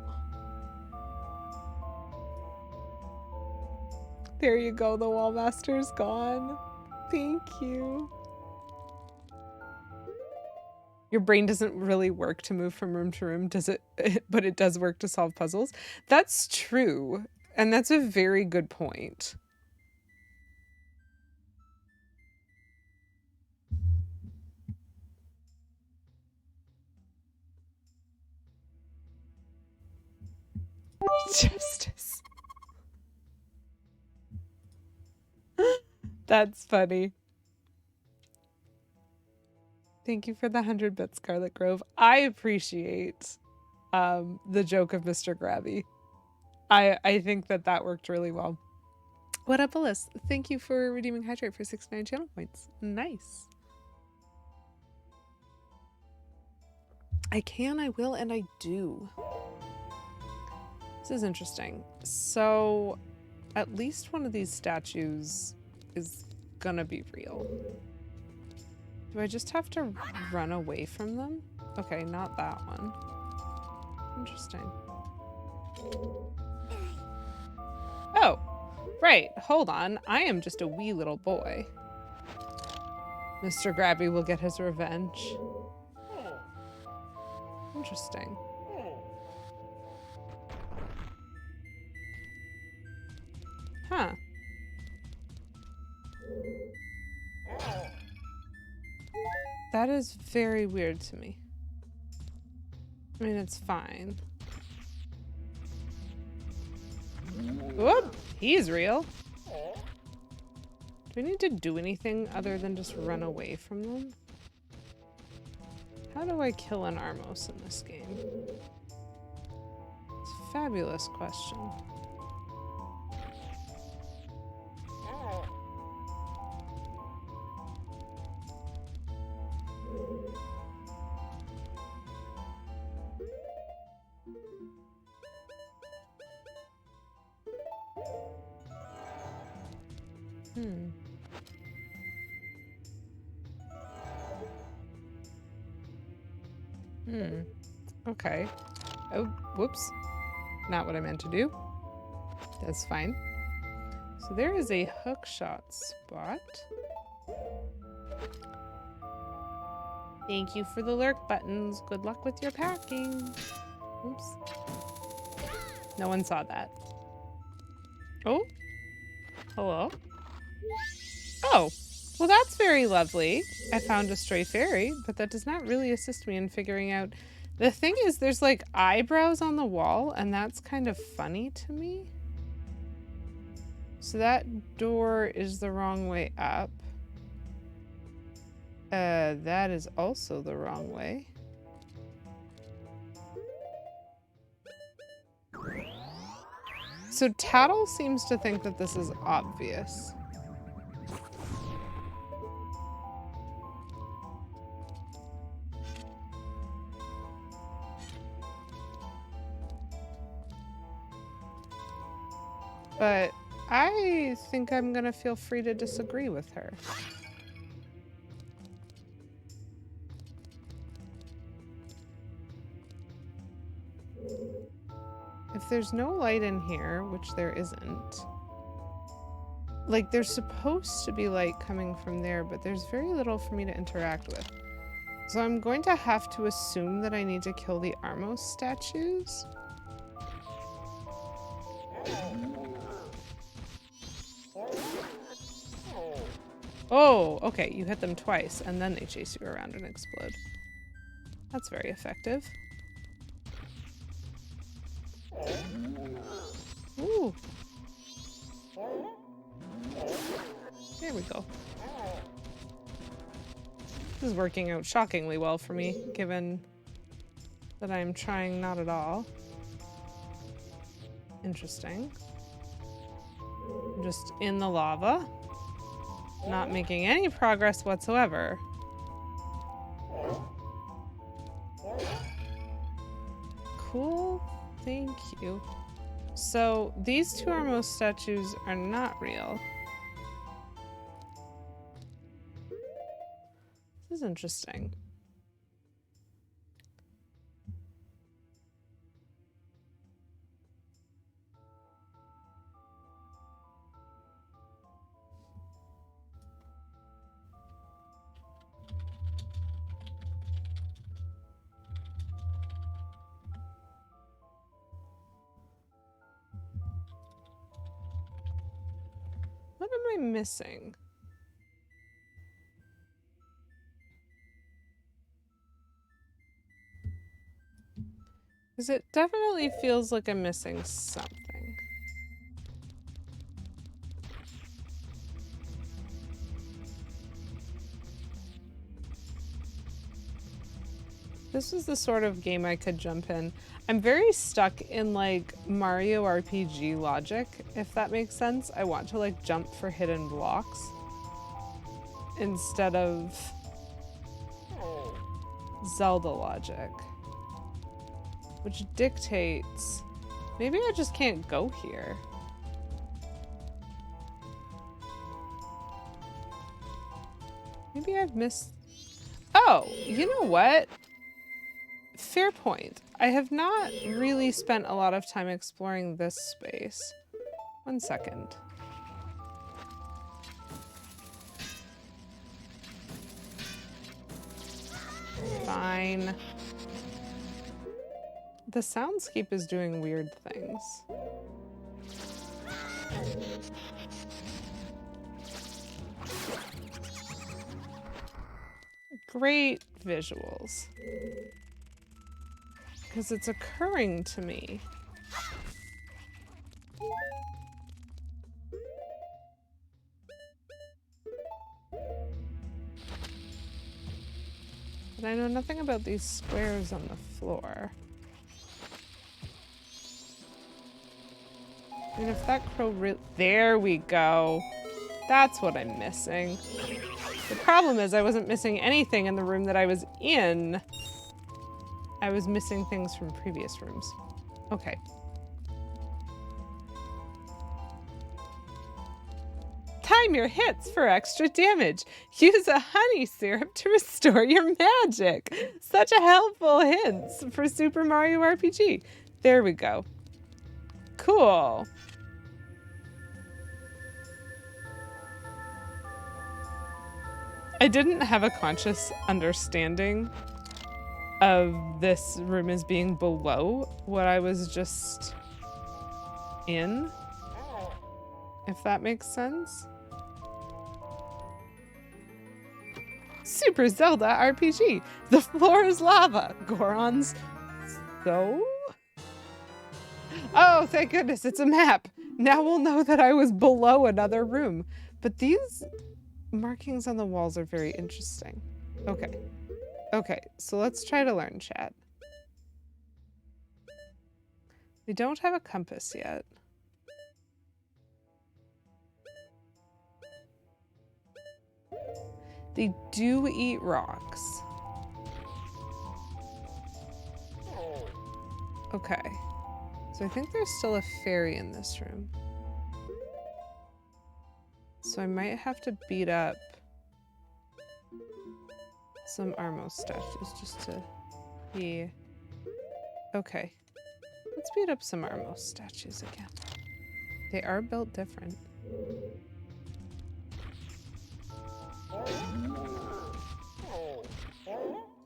There you go, the wall master's gone. Thank you. Your brain doesn't really work to move from room to room, does it? But it does work to solve puzzles. That's true. And that's a very good point. Justice. That's funny. Thank you for the 100 bits, Scarlet Grove. I appreciate the joke of Mr. Grabby. I think that worked really well. What up, Alice? Thank you for redeeming Hydrate for 69 channel points. Nice. I can, I will, and I do. This is interesting. So, at least one of these statues is gonna be real. Do I just have to run away from them? Okay, not that one. Interesting. Oh, right. Hold on. I am just a wee little boy. Mr. Grabby will get his revenge. Interesting. Huh. That is very weird to me. I mean, it's fine. Whoop! He's real. Do we need to do anything other than just run away from them? How do I kill an Armos in this game? It's a fabulous question. Okay. Oh, whoops. Not what I meant to do. That's fine. So there is a hookshot spot. Thank you for the lurk buttons. Good luck with your packing. Oops. No one saw that. Oh. Hello. Oh. Well, that's very lovely. I found a stray fairy, but that does not really assist me in figuring out. The thing is, there's like eyebrows on the wall, and that's kind of funny to me. So that door is the wrong way up. That is also the wrong way. So Tattle seems to think that this is obvious. But I think I'm gonna feel free to disagree with her. If there's no light in here, which there isn't, like there's supposed to be light coming from there, but there's very little for me to interact with. So I'm going to have to assume that I need to kill the Armos statues. Oh, okay, you hit them twice and then they chase you around and explode. That's very effective. Ooh. There we go. This is working out shockingly well for me, given that I'm trying not at all. Interesting. I'm just in the lava. Not making any progress whatsoever. Cool. Thank you. So these two Armos statues are not real. This is interesting. What am I missing? Because it definitely feels like I'm missing something. This is the sort of game I could jump in. I'm very stuck in like Mario RPG logic, if that makes sense. I want to like jump for hidden blocks instead of Zelda logic, which dictates maybe I just can't go here. Maybe I've missed. Oh, you know what? Fair point. I have not really spent a lot of time exploring this space. 1 second. Fine. The soundscape is doing weird things. Great visuals. Because it's occurring to me But I know nothing about these squares on the floor. And if that crow there we go. That's what I'm missing. The problem is I wasn't missing anything in the room that I was in. I was missing things from previous rooms. Okay. Time your hits for extra damage. Use a honey syrup to restore your magic. Such a helpful hint for Super Mario RPG. There we go. Cool. I didn't have a conscious understanding of this room as being below what I was just in, if that makes sense. Super Zelda RPG. The floor is lava. Goron's so? Oh, thank goodness, it's a map. Now we'll know that I was below another room. But these markings on the walls are very interesting. Okay. Okay, so let's try to learn, chat. We don't have a compass yet. They do eat rocks. Okay. So I think there's still a fairy in this room. So I might have to beat up some Armo statues just to be... Okay. Let's beat up some Armo statues again. They are built different.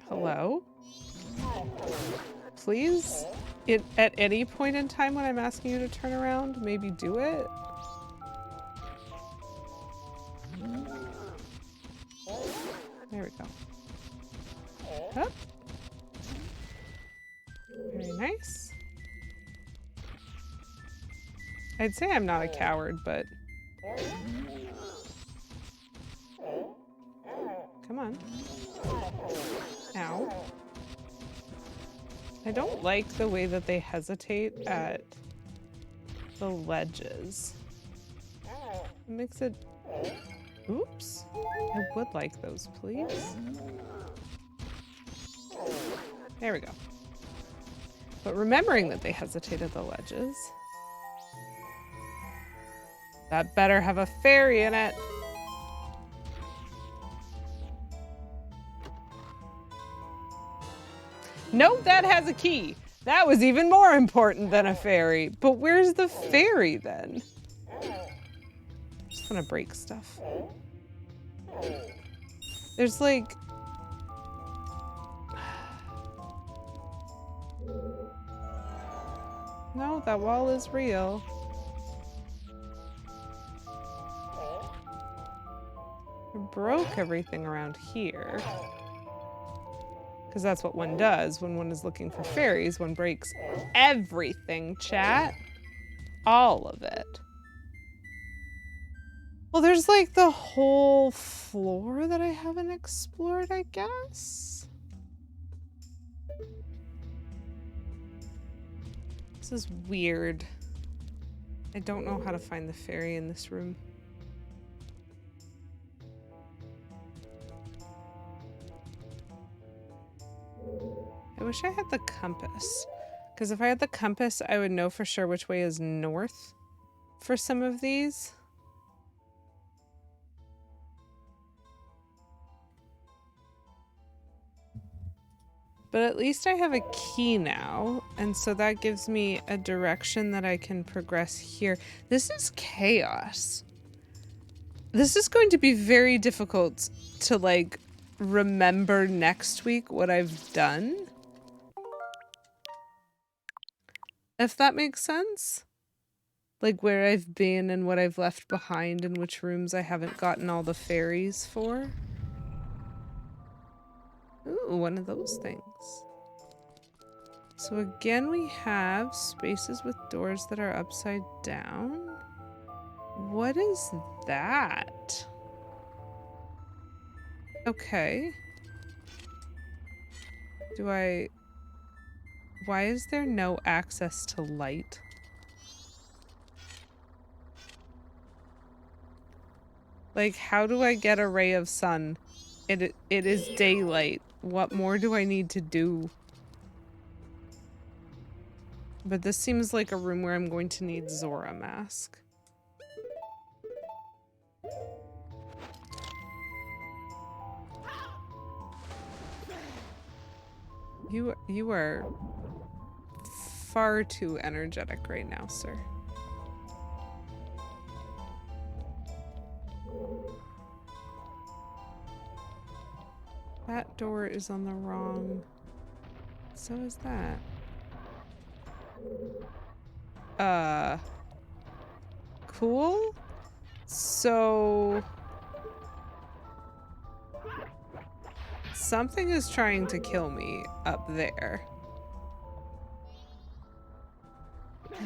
Hello? Please? At any point in time when I'm asking you to turn around, maybe do it? There we go. Up. Very nice. I'd say I'm not a coward, but... Come on. Ow. I don't like the way that they hesitate at the ledges. It makes it... Oops. I would like those, please. There we go. But remembering that they hesitate at the ledges... That better have a fairy in it. Nope, that has a key. That was even more important than a fairy. But where's the fairy then? Just want to break stuff. There's like... No, that wall is real. I broke everything around here. Because that's what one does when one is looking for fairies. One breaks everything, chat. All of it. Well, there's like the whole floor that I haven't explored, I guess. This is weird. I don't know how to find the fairy in this room. I wish I had the compass, because if I had the compass, I would know for sure which way is north for some of these. But at least I have a key now, and so that gives me a direction that I can progress here. This is chaos. This is going to be very difficult to, like, remember next week what I've done. If that makes sense? Like where I've been and what I've left behind and which rooms I haven't gotten all the fairies for. Ooh, one of those things. So again, we have spaces with doors that are upside down. What is that? Okay. Do I... Why is there no access to light? Like, how do I get a ray of sun? It is daylight. What more do I need to do? But this seems like a room where I'm going to need Zora mask. You are far too energetic right now, sir. That door is on the wrong... So is that. Cool? So... Something is trying to kill me up there.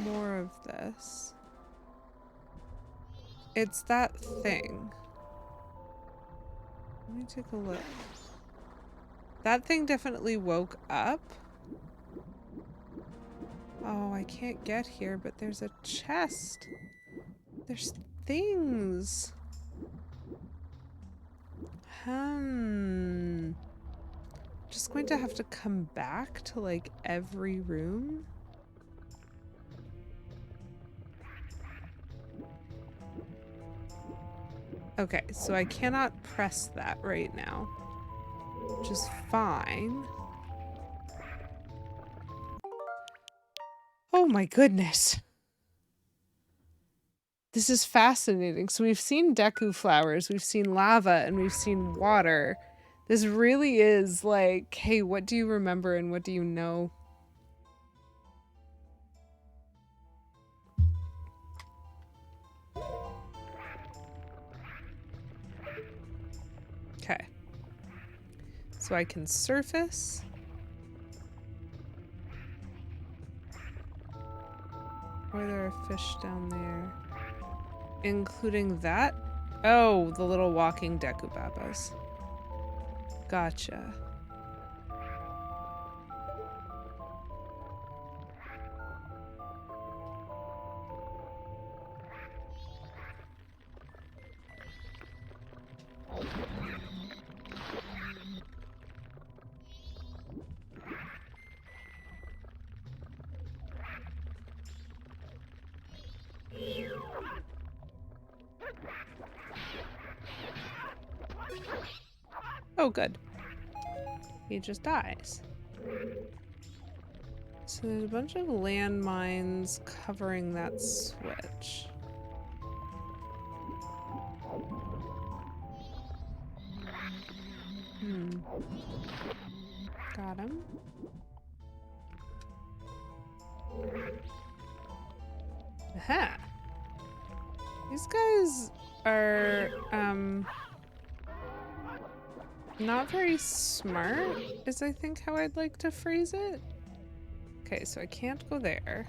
More of this. It's that thing. Let me take a look. That thing definitely woke up. Oh, I can't get here, but there's a chest. There's things. Just going to have to come back to like every room. Okay, so I cannot press that right now, which is fine. Oh my goodness. This is fascinating. So we've seen Deku flowers, we've seen lava, and we've seen water. This really is like, hey, what do you remember and what do you know? Okay. So I can surface. Or there are fish down there. Including that? Oh, the little walking Deku Babas. Gotcha. Oh, good. He just dies. So there's a bunch of landmines covering that switch. Got him. Aha! These guys are, not very smart, is I think how I'd like to phrase it. Okay, so I can't go there.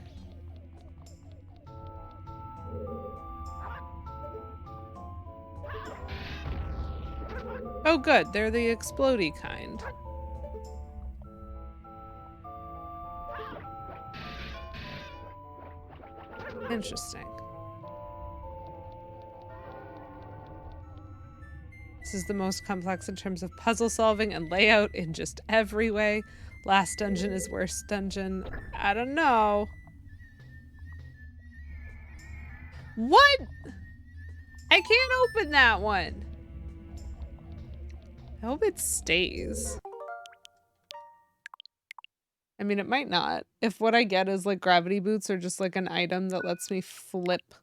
Oh good, they're the explodey kind. Interesting. This is the most complex in terms of puzzle solving and layout in just every way. Last dungeon is worst dungeon. I don't know. What? I can't open that one. I hope it stays. I mean, it might not. If what I get is like gravity boots or just like an item that lets me flip.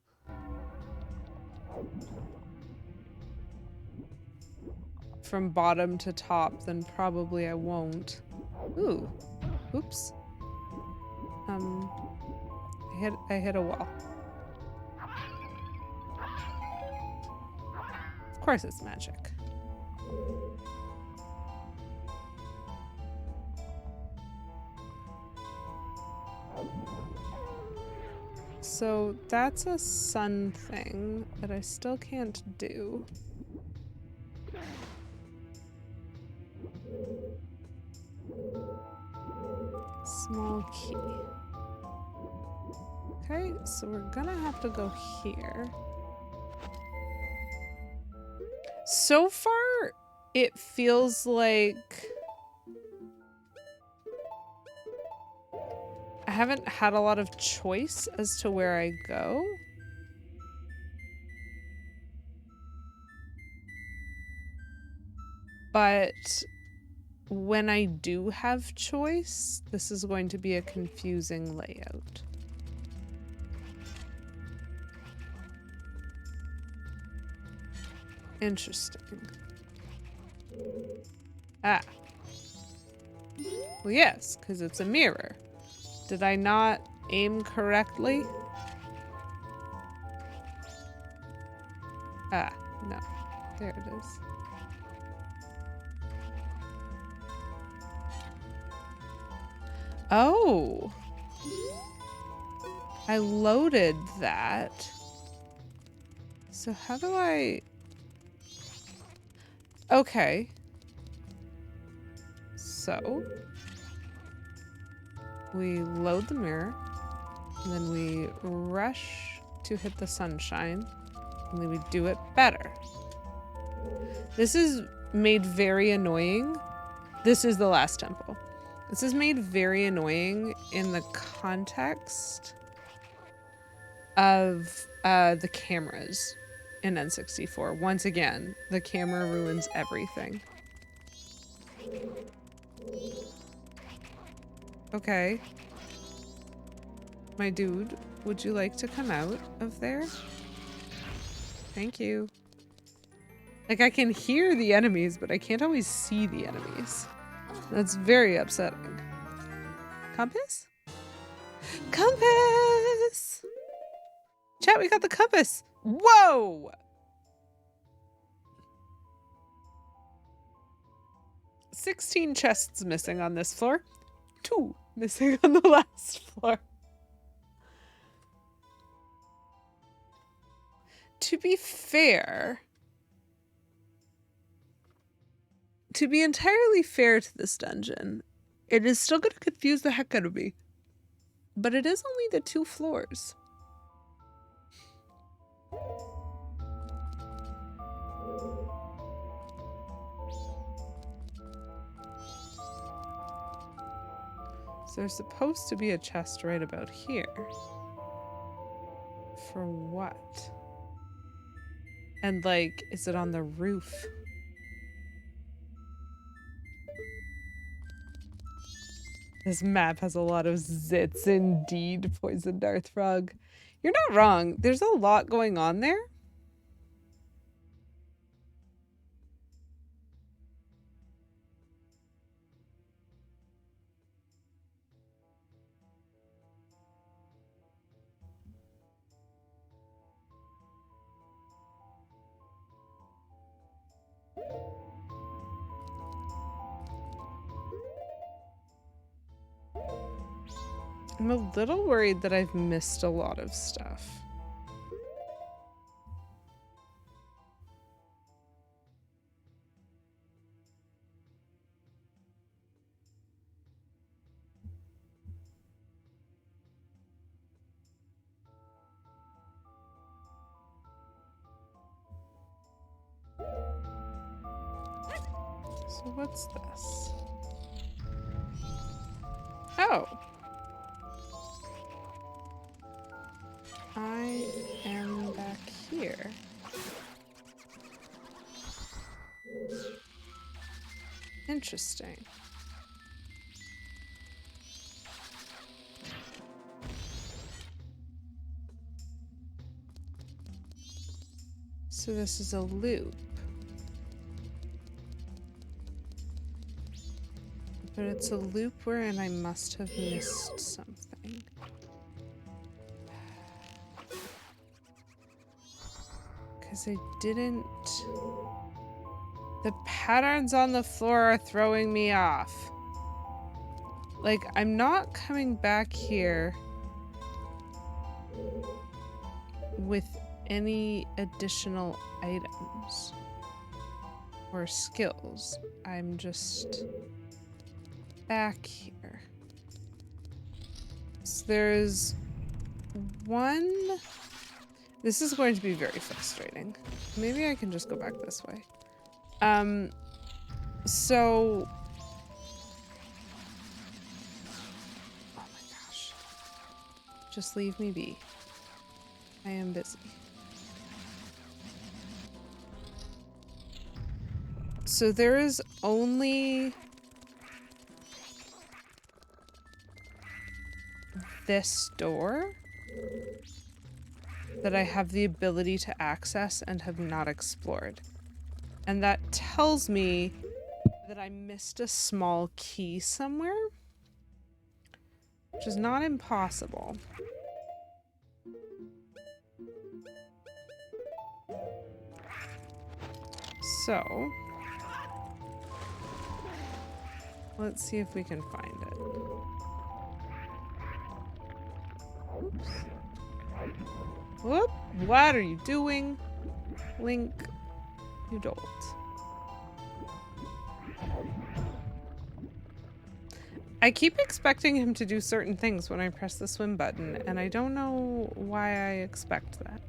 From bottom to top, then probably I won't. Ooh. Oops. I hit a wall. Of course it's magic. So that's a sun thing that I still can't do. small key. Okay, so we're gonna have to go here. So far, it feels like I haven't had a lot of choice as to where I go. But when I do have choice, this is going to be a confusing layout. Interesting. Ah. Well, yes, because it's a mirror. Did I not aim correctly? Ah, no. There it is. Oh. I loaded that. So how do I... Okay. So we load the mirror, and then we rush to hit the sunshine, and then we do it better. This is made very annoying. This is the last temple. This is made very annoying in the context of the cameras in N64. Once again, the camera ruins everything. Okay. My dude, would you like to come out of there? Thank you. Like, I can hear the enemies, but I can't always see the enemies. That's very upsetting. Compass? Compass! Chat, we got the compass! Whoa! 16 chests missing on this floor. 2 missing on the last floor. To be fair, to be entirely fair to this dungeon, it is still going to confuse the heck out of me. But it is only the 2 floors. So there's supposed to be a chest right about here. For what? And like, is it on the roof? This map has a lot of zits indeed, Poison Darth Frog. You're not wrong. There's a lot going on there. I'm a little worried that I've missed a lot of stuff. So what's this? Oh. I am back here. Interesting. So this is a loop. But it's a loop wherein I must have missed something. Because I didn't... The patterns on the floor are throwing me off. Like, I'm not coming back here with any additional items or skills. I'm just back here. So there's one... This is going to be very frustrating. Maybe I can just go back this way. So... Oh my gosh. Just leave me be. I am busy. So there is only this door that I have the ability to access and have not explored. And that tells me that I missed a small key somewhere, which is not impossible. So, let's see if we can find it. Oops. Whoop! What are you doing? Link, you don't. I keep expecting him to do certain things when I press the swim button, and I don't know why I expect that.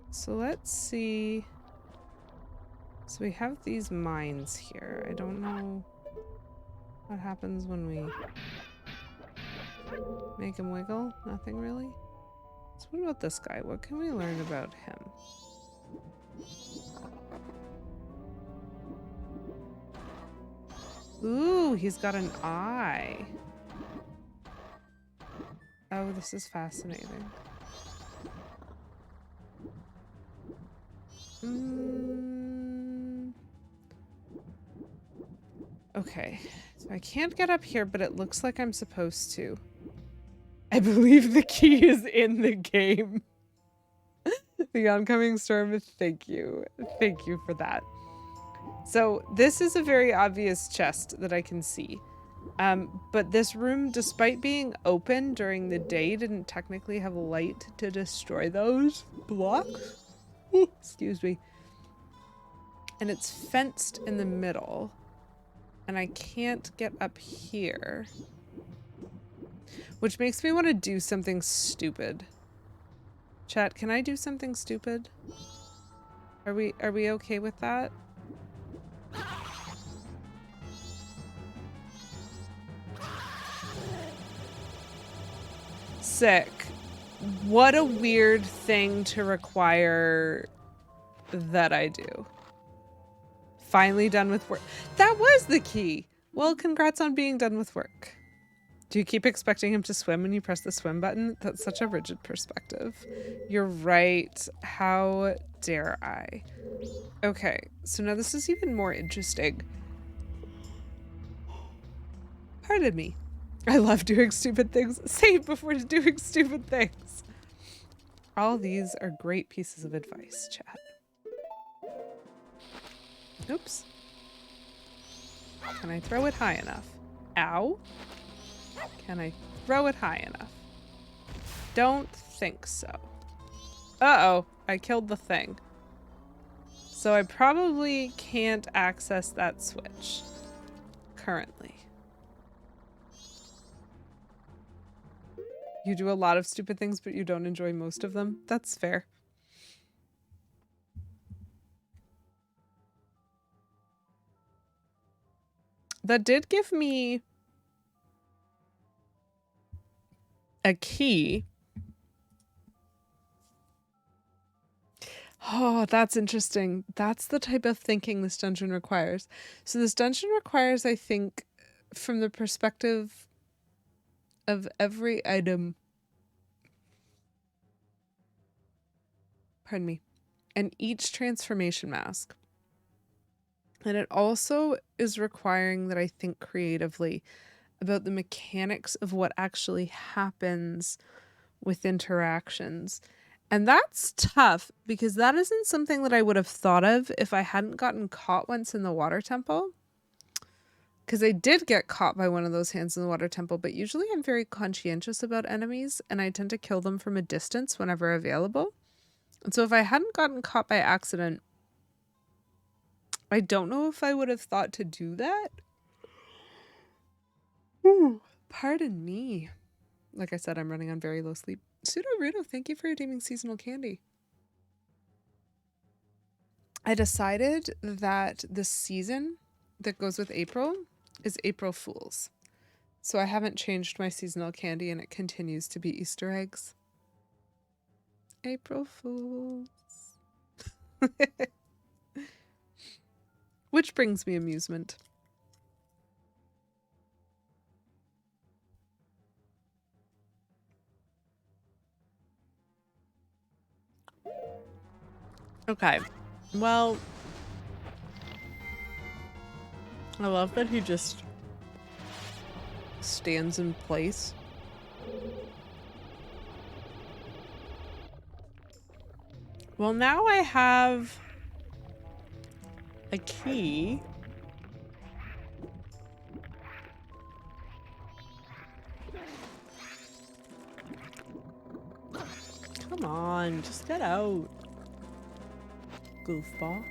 So let's see. So we have these mines here. I don't know what happens when we make him wiggle. Nothing really. So what about this guy? What can we learn about him? Ooh, he's got an eye. Oh, this is fascinating. Okay, so I can't get up here, but it looks like I'm supposed to. I believe the key is in the game. The oncoming storm, thank you. Thank you for that. So this is a very obvious chest that I can see. But this room, despite being open during the day, didn't technically have light to destroy those blocks. Ooh, excuse me. And it's fenced in the middle. And I can't get up here. Which makes me want to do something stupid. Chat, can I do something stupid? Are we okay with that? Sick. What a weird thing to require that I do. Finally done with work. That was the key. Well, congrats on being done with work. Do you keep expecting him to swim when you press the swim button? That's such a rigid perspective. You're right. How dare I? Okay, so now this is even more interesting. Pardon me. I love doing stupid things. Save before doing stupid things. All these are great pieces of advice, chat. Oops. Can I throw it high enough? Ow. Can I throw it high enough? Don't think so. Uh-oh, I killed the thing. So I probably can't access that switch currently. You do a lot of stupid things, but you don't enjoy most of them. That's fair. That did give me a key. Oh, that's interesting. That's the type of thinking this dungeon requires. So this dungeon requires, I think, from the perspective of every item, pardon me, and each transformation mask. And it also is requiring that I think creatively about the mechanics of what actually happens with interactions. And that's tough because that isn't something that I would have thought of if I hadn't gotten caught once in the water temple. Because I did get caught by one of those hands in the water temple, but usually I'm very conscientious about enemies and I tend to kill them from a distance whenever available. And so if I hadn't gotten caught by accident, I don't know if I would have thought to do that. Pardon me. Like I said, I'm running on very low sleep. Pseudo Rudo, thank you for redeeming seasonal candy. I decided that the season that goes with April is April Fools. So I haven't changed my seasonal candy and it continues to be Easter eggs. April Fools. Which brings me amusement. Okay. Well, I love that he just stands in place. Well, now I have a key. Come on, just get out. Goofball.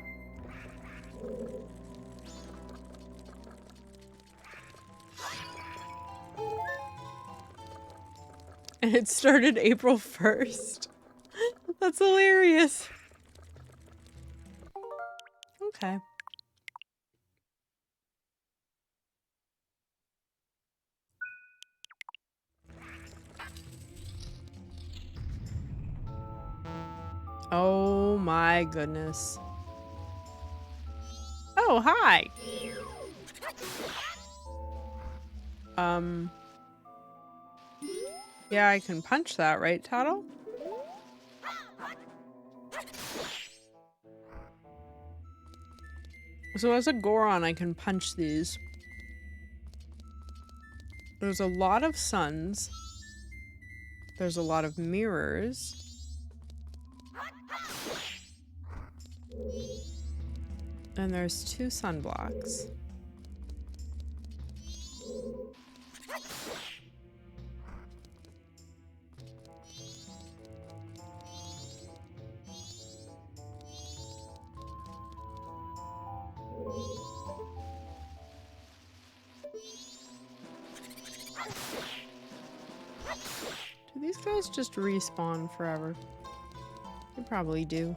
And it started April 1st. That's hilarious. Okay. Oh my goodness. Oh, hi. Yeah, I can punch that, right, Tattle? So as a Goron, I can punch these. There's a lot of suns. There's a lot of mirrors. And there's 2 sunblocks. Do these guys just respawn forever? They probably do.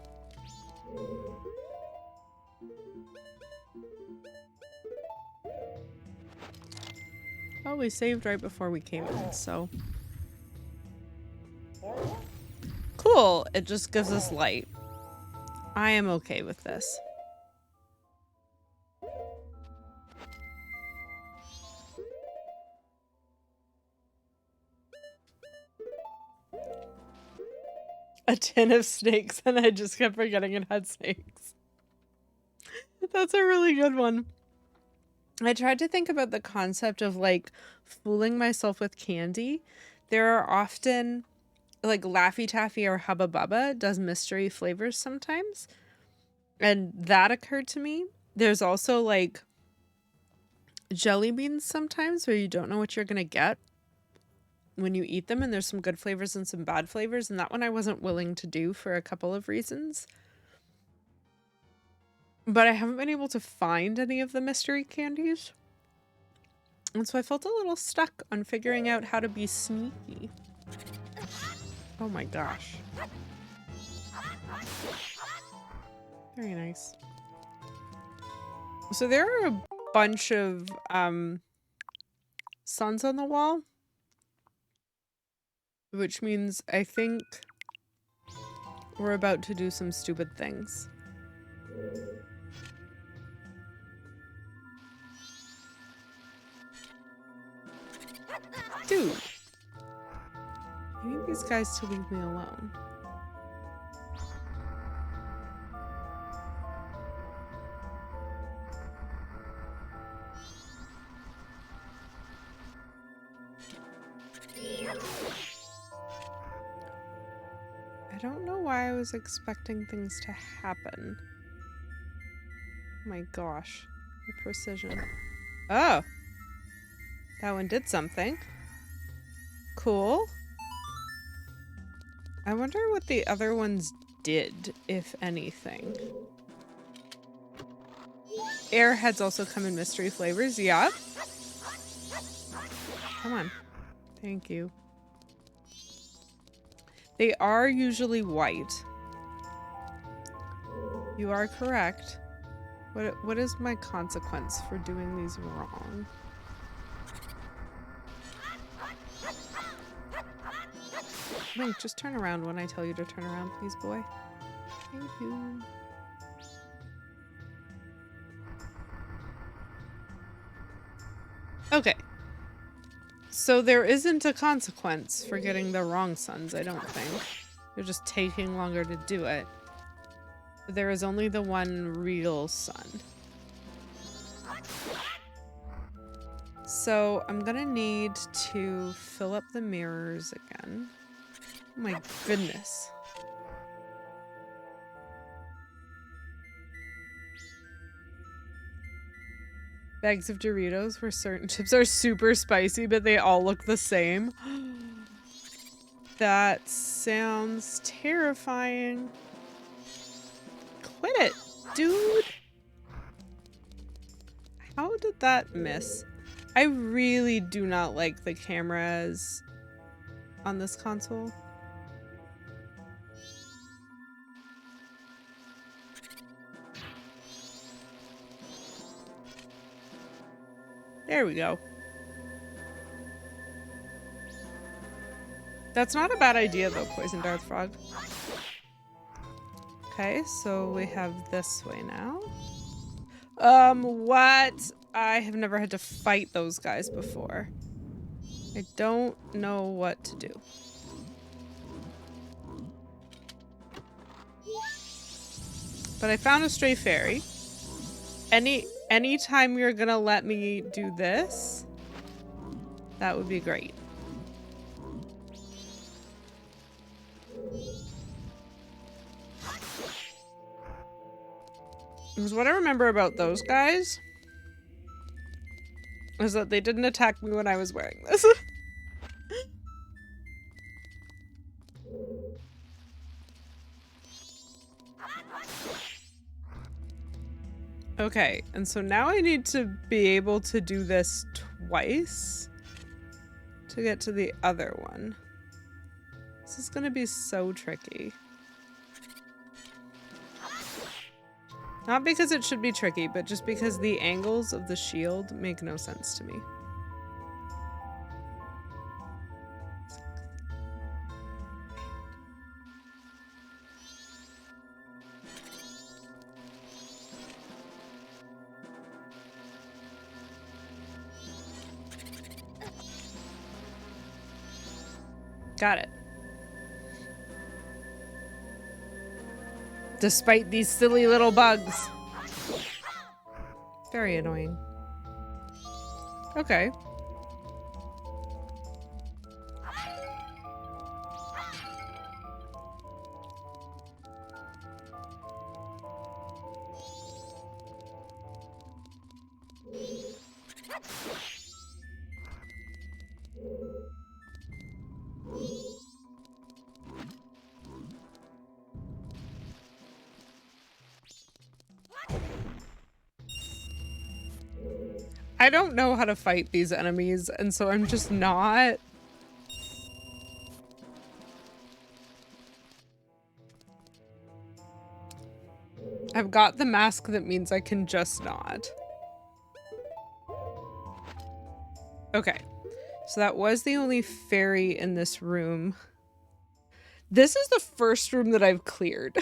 Well, we saved right before we came in, so... Cool! It just gives us light. I am okay with this. A tin of snakes, and I just kept forgetting it had snakes. That's a really good one. I tried to think about the concept of, like, fooling myself with candy. There are often, like, Laffy Taffy or Hubba Bubba does mystery flavors sometimes. And that occurred to me. There's also, like, jelly beans sometimes where you don't know what you're gonna get when you eat them, and there's some good flavors and some bad flavors, and that one I wasn't willing to do for a couple of reasons. But I haven't been able to find any of the mystery candies. And so I felt a little stuck on figuring out how to be sneaky. Oh my gosh. Very nice. So there are a bunch of suns on the wall. Which means I think we're about to do some stupid things. Dude. I need these guys to leave me alone. I don't know why I was expecting things to happen. Oh my gosh. The precision. Oh! That one did something. Cool. I wonder what the other ones did, if anything. Airheads also come in mystery flavors, yeah. Come on. Thank you. They are usually white. You are correct. What is my consequence for doing these wrong? Wait, just turn around when I tell you to turn around, please, boy. Thank you. Okay. So there isn't a consequence for getting the wrong suns, I don't think. They're just taking longer to do it. There is only the one real sun. So I'm gonna need to fill up the mirrors again. Oh my goodness. Bags of Doritos where certain chips are super spicy, but they all look the same. That sounds terrifying. Quit it, dude. How did that miss? I really do not like the cameras on this console. There we go. That's not a bad idea though, Poison Dart Frog. Okay, so we have this way now. What? I have never had to fight those guys before. I don't know what to do. But I found a stray fairy. Anytime you're gonna let me do this, that would be great. Because what I remember about those guys is that they didn't attack me when I was wearing this. Okay, and so now I need to be able to do this twice to get to the other one. This is gonna be so tricky. Not because it should be tricky, but just because the angles of the shield make no sense to me. Got it. Despite these silly little bugs. Very annoying. Okay. I don't know how to fight these enemies, and so I'm just not. I've got the mask that means I can just not. Okay, so that was the only fairy in this room. This is the first room that I've cleared.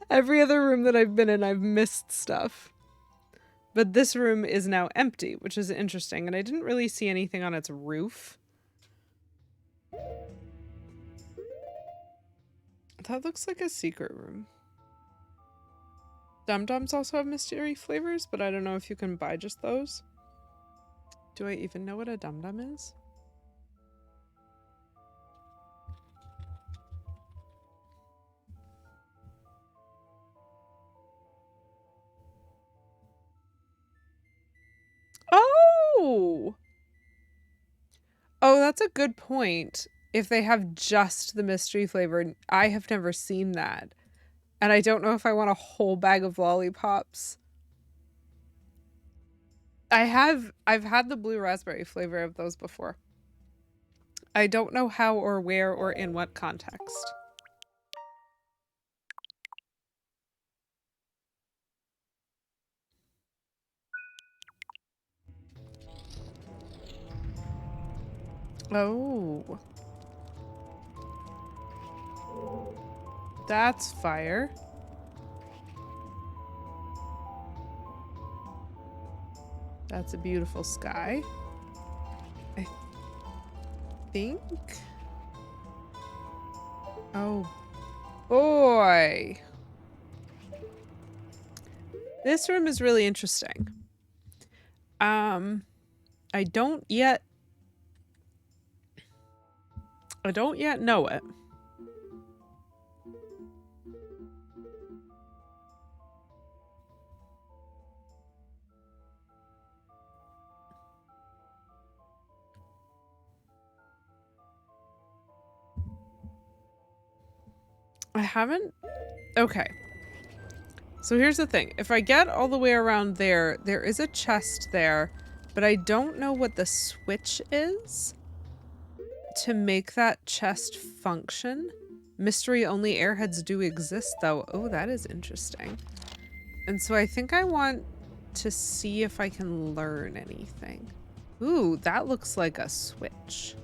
Every other room that I've been in, I've missed stuff. But this room is now empty, which is interesting, and I didn't really see anything on its roof. That looks like a secret room. Dum-Dums also have mystery flavors, but I don't know if you can buy just those. Do I even know what a Dum-Dum is? Oh! Oh, that's a good point. If they have just the mystery flavor, I have never seen that. And I don't know if I want a whole bag of lollipops. I've had the blue raspberry flavor of those before. I don't know how or where or in what context. Oh. That's fire. That's a beautiful sky. I think. Oh boy. This room is really interesting. I don't yet know it. I haven't. Okay. So here's the thing. If I get all the way around there, there is a chest there, but I don't know what the switch is to make that chest function. Mystery only airheads do exist though. Oh, that is interesting. And so I think I want to see if I can learn anything. Ooh, that looks like a switch.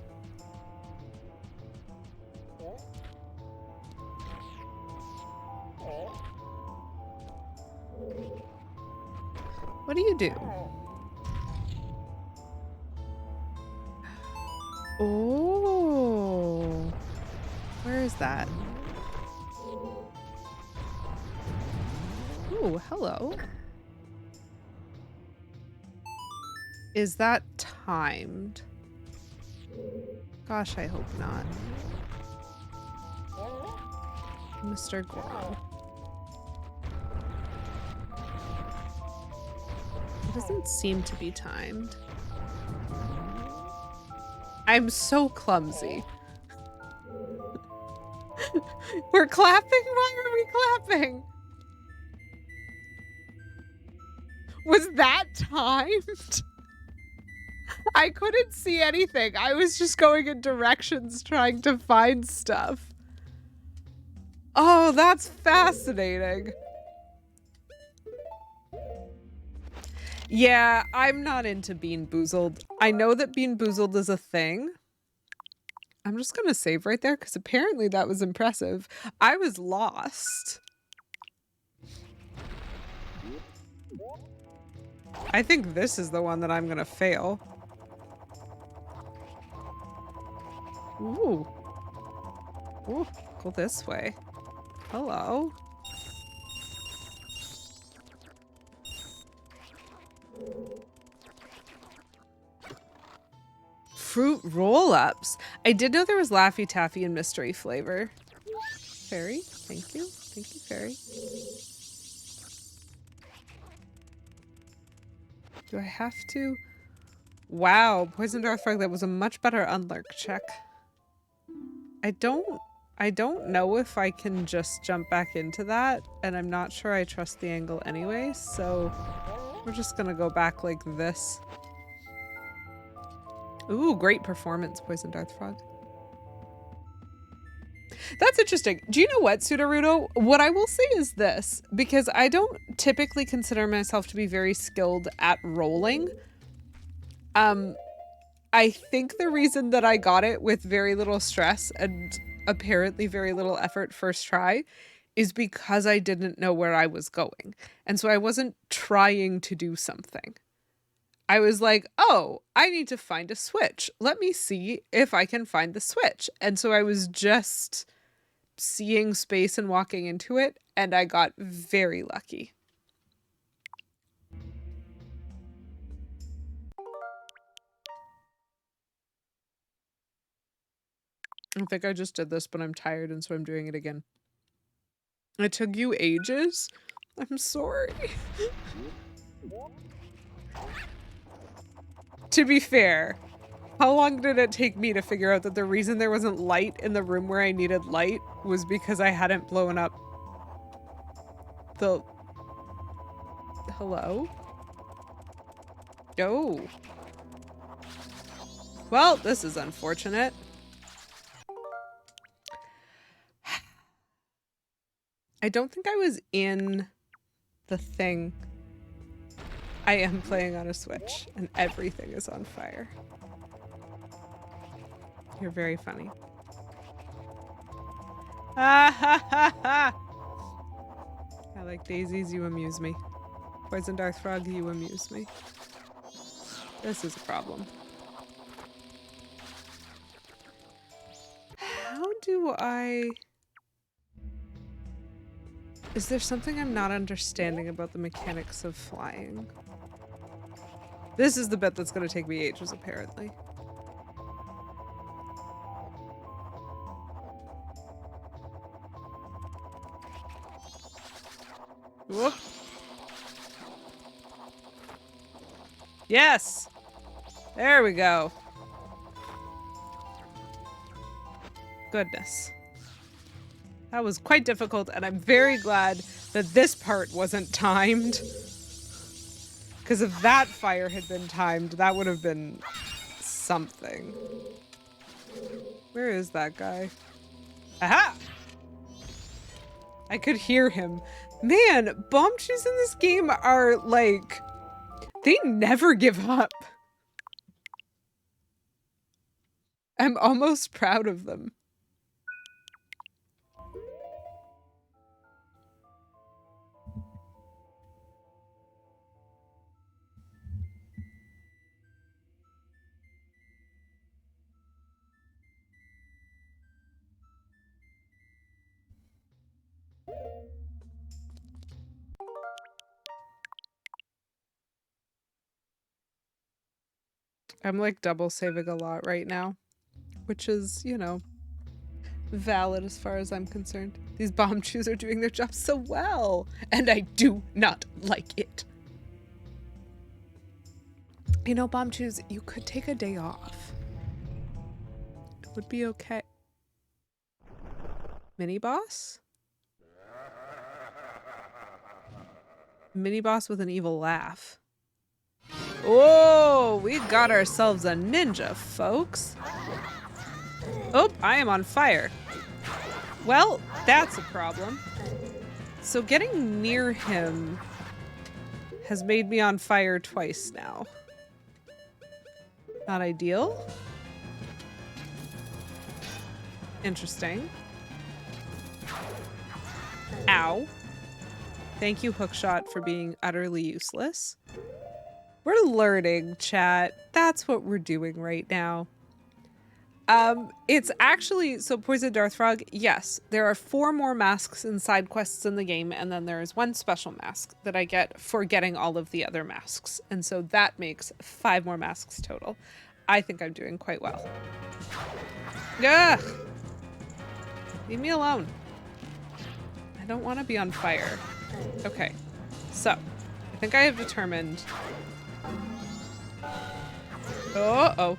What do you do? Oh, where is that? Ooh, hello. Is that timed? Gosh, I hope not. Mr. Goron. It doesn't seem to be timed. I'm so clumsy. We're clapping? Why are we clapping? Was that timed? I couldn't see anything. I was just going in directions trying to find stuff. Oh, that's fascinating. Yeah, I'm not into Bean Boozled. I know that Bean Boozled is a thing. I'm just gonna save right there because apparently that was impressive. I was lost. I think this is the one that I'm gonna fail. Ooh. Ooh, go this way. Hello. Fruit roll-ups. I did know there was Laffy Taffy and mystery flavor. Fairy, thank you. Thank you, Fairy. Do I have to? Wow, Poison Dart Frog, that was a much better unlurk check. I don't know if I can just jump back into that, and I'm not sure I trust the angle anyway, so we're just gonna go back like this. Ooh, great performance, Poison Dart Frog. That's interesting. Do you know what, Sudaruto? What I will say is this, because I don't typically consider myself to be very skilled at rolling. I think the reason that I got it with very little stress and apparently very little effort first try is because I didn't know where I was going. And so I wasn't trying to do something. I was like, oh, I need to find a switch. Let me see if I can find the switch. And so I was just seeing space and walking into it, and I got very lucky. I think I just did this, but I'm tired, and so I'm doing it again. It took you ages? I'm sorry. To be fair, how long did it take me to figure out that the reason there wasn't light in the room where I needed light was because I hadn't blown up the... Hello? Oh. Well, this is unfortunate. I don't think I was in the thing. I am playing on a Switch, and everything is on fire. You're very funny. Ah ha ha ha! I like daisies, you amuse me. Poison Darth Frog, you amuse me. This is a problem. How do I... Is there something I'm not understanding about the mechanics of flying? This is the bit that's gonna take me ages, apparently. Whoop. Yes! There we go. Goodness. That was quite difficult, and I'm very glad that this part wasn't timed. Because if that fire had been timed, that would have been something. Where is that guy? Aha! I could hear him. Man, bomb chews in this game are like... They never give up. I'm almost proud of them. I'm like double saving a lot right now, which is, you know, valid as far as I'm concerned. These bomb chews are doing their job so well, and I do not like it. You know, bomb chews, you could take a day off. It would be okay. Mini boss? Mini boss with an evil laugh. Oh, we got ourselves a ninja, folks. Oh, I am on fire. Well, that's a problem. So getting near him has made me on fire twice now. Not ideal. Interesting. Ow. Thank you, Hookshot, for being utterly useless. We're learning, chat. That's what we're doing right now. It's actually, so Poison Darth Frog, yes, there are 4 more masks and side quests in the game, and then there is 1 special mask that I get for getting all of the other masks. And so that makes 5 more masks total. I think I'm doing quite well. Ugh! Leave me alone. I don't want to be on fire. Okay, so I think I have determined... Uh-oh.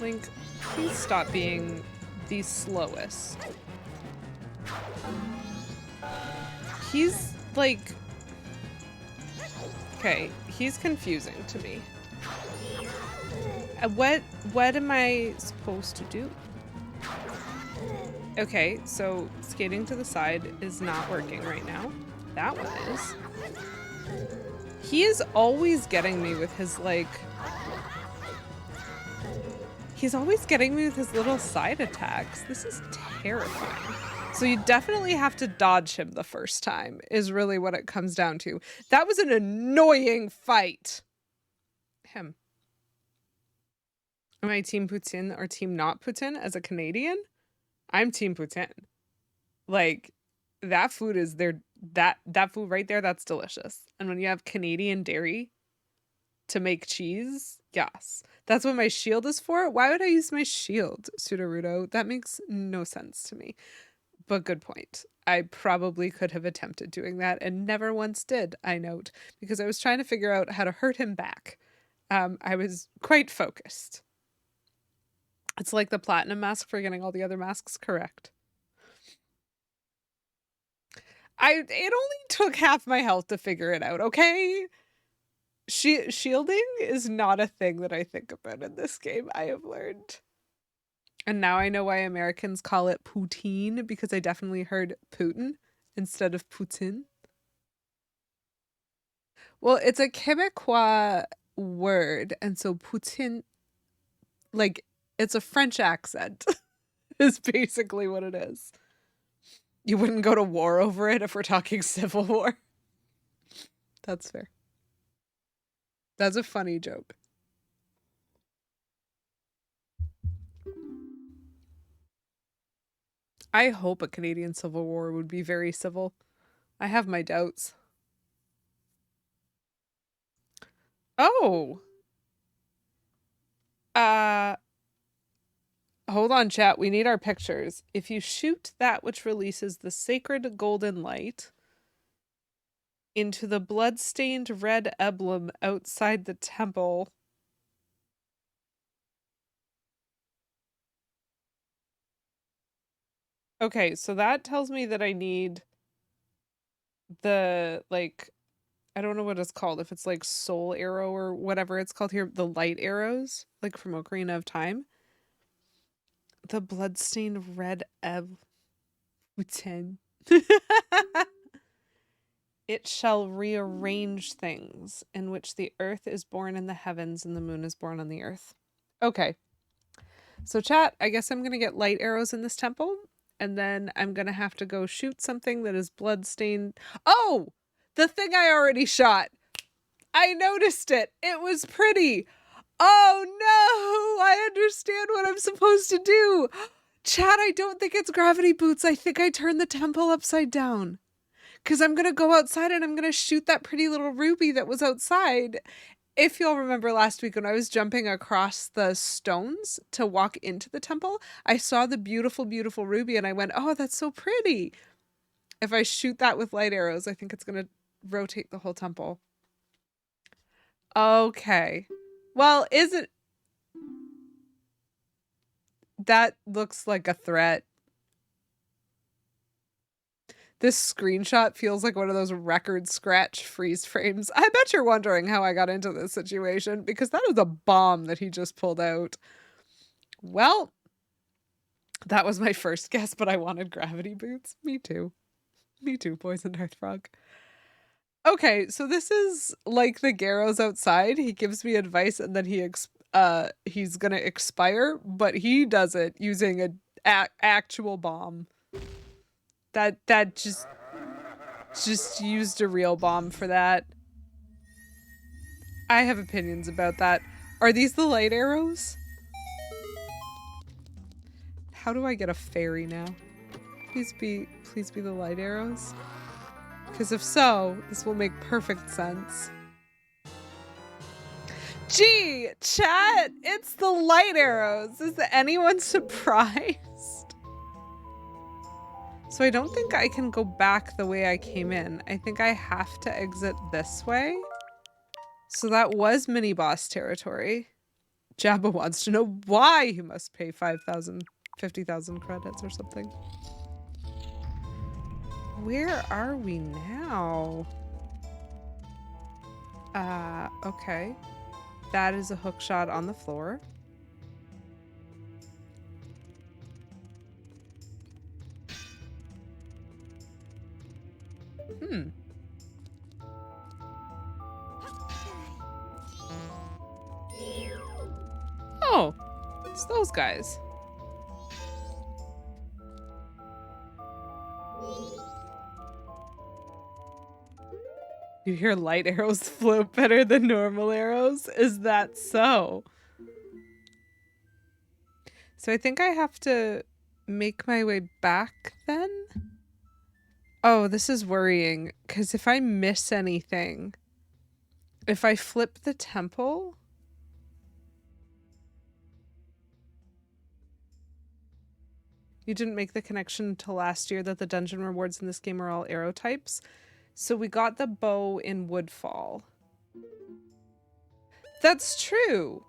Link, please stop being the slowest. He's like... Okay, he's confusing to me. What am I supposed to do? Okay, so skating to the side is not working right now. That one is. He is always getting me with his, like... He's always getting me with his little side attacks. This is terrifying. So you definitely have to dodge him the first time, is really what it comes down to. That was an annoying fight. Him. Am I Team Putin or Team not Putin as a Canadian? I'm Team Putin. Like, that food is there. That food right there, that's delicious. And when you have Canadian dairy to make cheese, yes. That's what my shield is for. Why would I use my shield, Sudoruto? That makes no sense to me. But good point. I probably could have attempted doing that and never once did, I note, because I was trying to figure out how to hurt him back. I was quite focused. It's like the platinum mask for getting all the other masks correct. It only took half my health to figure it out, okay? Shielding is not a thing that I think about in this game, I have learned. And now I know why Americans call it poutine, because I definitely heard Putin instead of Putin. Well, it's a Quebecois word, and so poutine, like, it's a French accent, is basically what it is. You wouldn't go to war over it if we're talking Civil War. That's fair. That's a funny joke. I hope a Canadian Civil War would be very civil. I have my doubts. Oh. Uh Hold on, chat. We need our pictures. If you shoot that which releases the sacred golden light into the blood-stained red emblem outside the temple. Okay, so that tells me that I need the, like, I don't know what it's called, if it's like soul arrow or whatever it's called here, the light arrows, like from Ocarina of Time. The bloodstained red emblem. It shall rearrange things, in which the earth is born in the heavens and the moon is born on the earth. Okay. So chat, I guess I'm going to get light arrows in this temple, and then I'm going to have to go shoot something that is blood-stained. Oh! The thing I already shot! I noticed it! It was pretty! Oh no! I understand what I'm supposed to do! Chat, I don't think it's gravity boots. I think I turned the temple upside down. Because I'm going to go outside and I'm going to shoot that pretty little ruby that was outside. If you'll remember last week when I was jumping across the stones to walk into the temple, I saw the beautiful, beautiful ruby and I went, oh, that's so pretty. If I shoot that with light arrows, I think it's going to rotate the whole temple. Okay. Well, isn't... That looks like a threat. This screenshot feels like one of those record scratch freeze frames. I bet you're wondering how I got into this situation, because that was a bomb that he just pulled out. Well, that was my first guess, but I wanted gravity boots. Me too. Me too, Poison Earth Frog. Okay, so this is like the Garrows outside. He gives me advice and then he's gonna expire, but he does it using a actual bomb. That just used a real bomb for that. I have opinions about that. Are these the light arrows? How do I get a fairy now? Please be the light arrows. Because if so, this will make perfect sense. Gee, chat, it's the light arrows. Is anyone surprised? So I don't think I can go back the way I came in. I think I have to exit this way. So that was mini boss territory. Jabba wants to know why he must pay 5,000, 50,000 credits or something. Where are we now? Okay. That is a hook shot on the floor. Oh, it's those guys. You hear light arrows float better than normal arrows? Is that so? So I think I have to make my way back then? Oh, this is worrying, because if I miss anything, if I flip the temple... You didn't make the connection until last year that the dungeon rewards in this game are all arrow types. So we got the bow in Woodfall. That's true.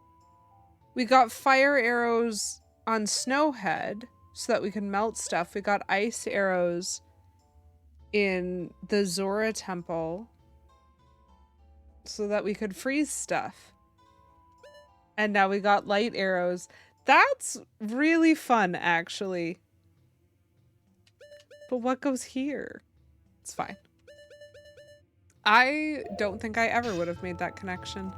We got fire arrows on Snowhead so that we can melt stuff. We got ice arrows in the Zora temple. so that we could freeze stuff. And now we got light arrows. That's really fun, actually. But what goes here? It's fine. I don't think I ever would have made that connection.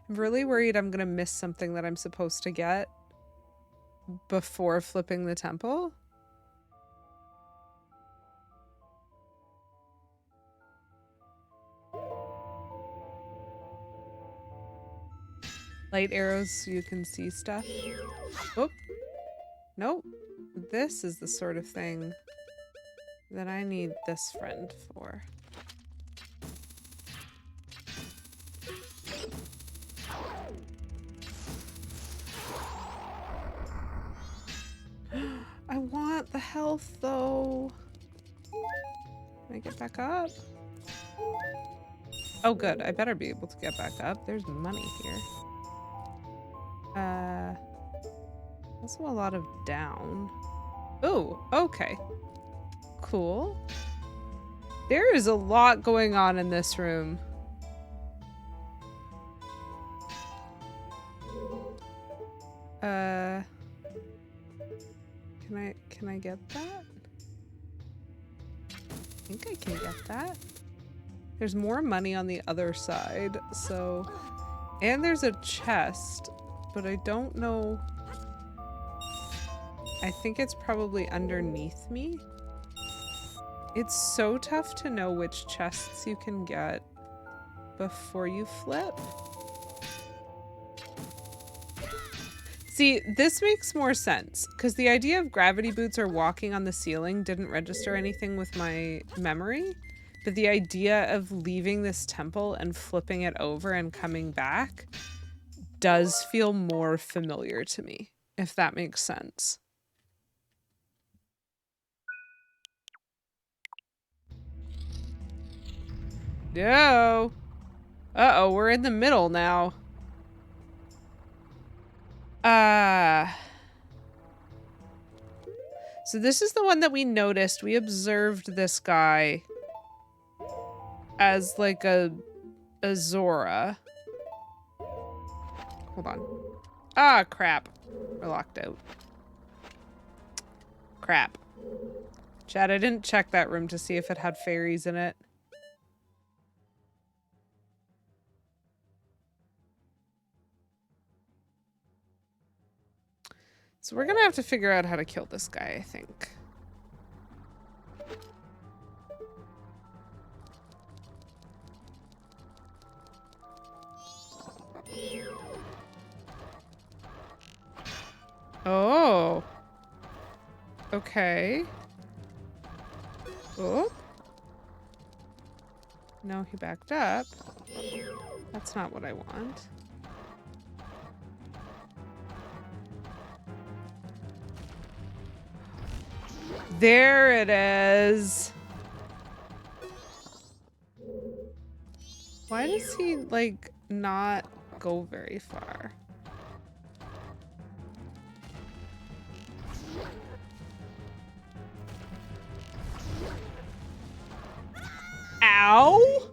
I'm really worried I'm gonna miss something that I'm supposed to get before flipping the temple. Light arrows so you can see stuff. Oh, nope. This is the sort of thing that I need this friend for. I want the health though. Can I get back up? Oh good, I better be able to get back up. There's money here. Also a lot of down. Oh, okay. Cool. There is a lot going on in this room. Can I get that? I think I can get that. There's more money on the other side, so... And there's a chest, but I don't know... I think it's probably underneath me. It's so tough to know which chests you can get before you flip. See, this makes more sense, because the idea of gravity boots or walking on the ceiling didn't register anything with my memory, but the idea of leaving this temple and flipping it over and coming back does feel more familiar to me, if that makes sense. No! Uh-oh, we're in the middle now. So this is the one that we noticed. We observed this guy as like a Zora. Hold on. Ah, crap. We're locked out. Crap. Chad, I didn't check that room to see if it had fairies in it. So we're gonna have to figure out how to kill this guy, I think. Oh. Okay. Oh. No, he backed up. That's not what I want. There it is. Why does he, like, not go very far? Ow!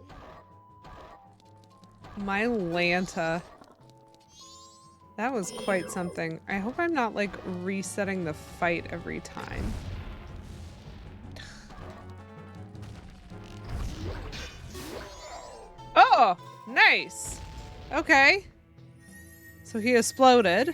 My Lanta. That was quite something. I hope I'm not, like, resetting the fight every time. Oh! Nice! Okay. So he exploded.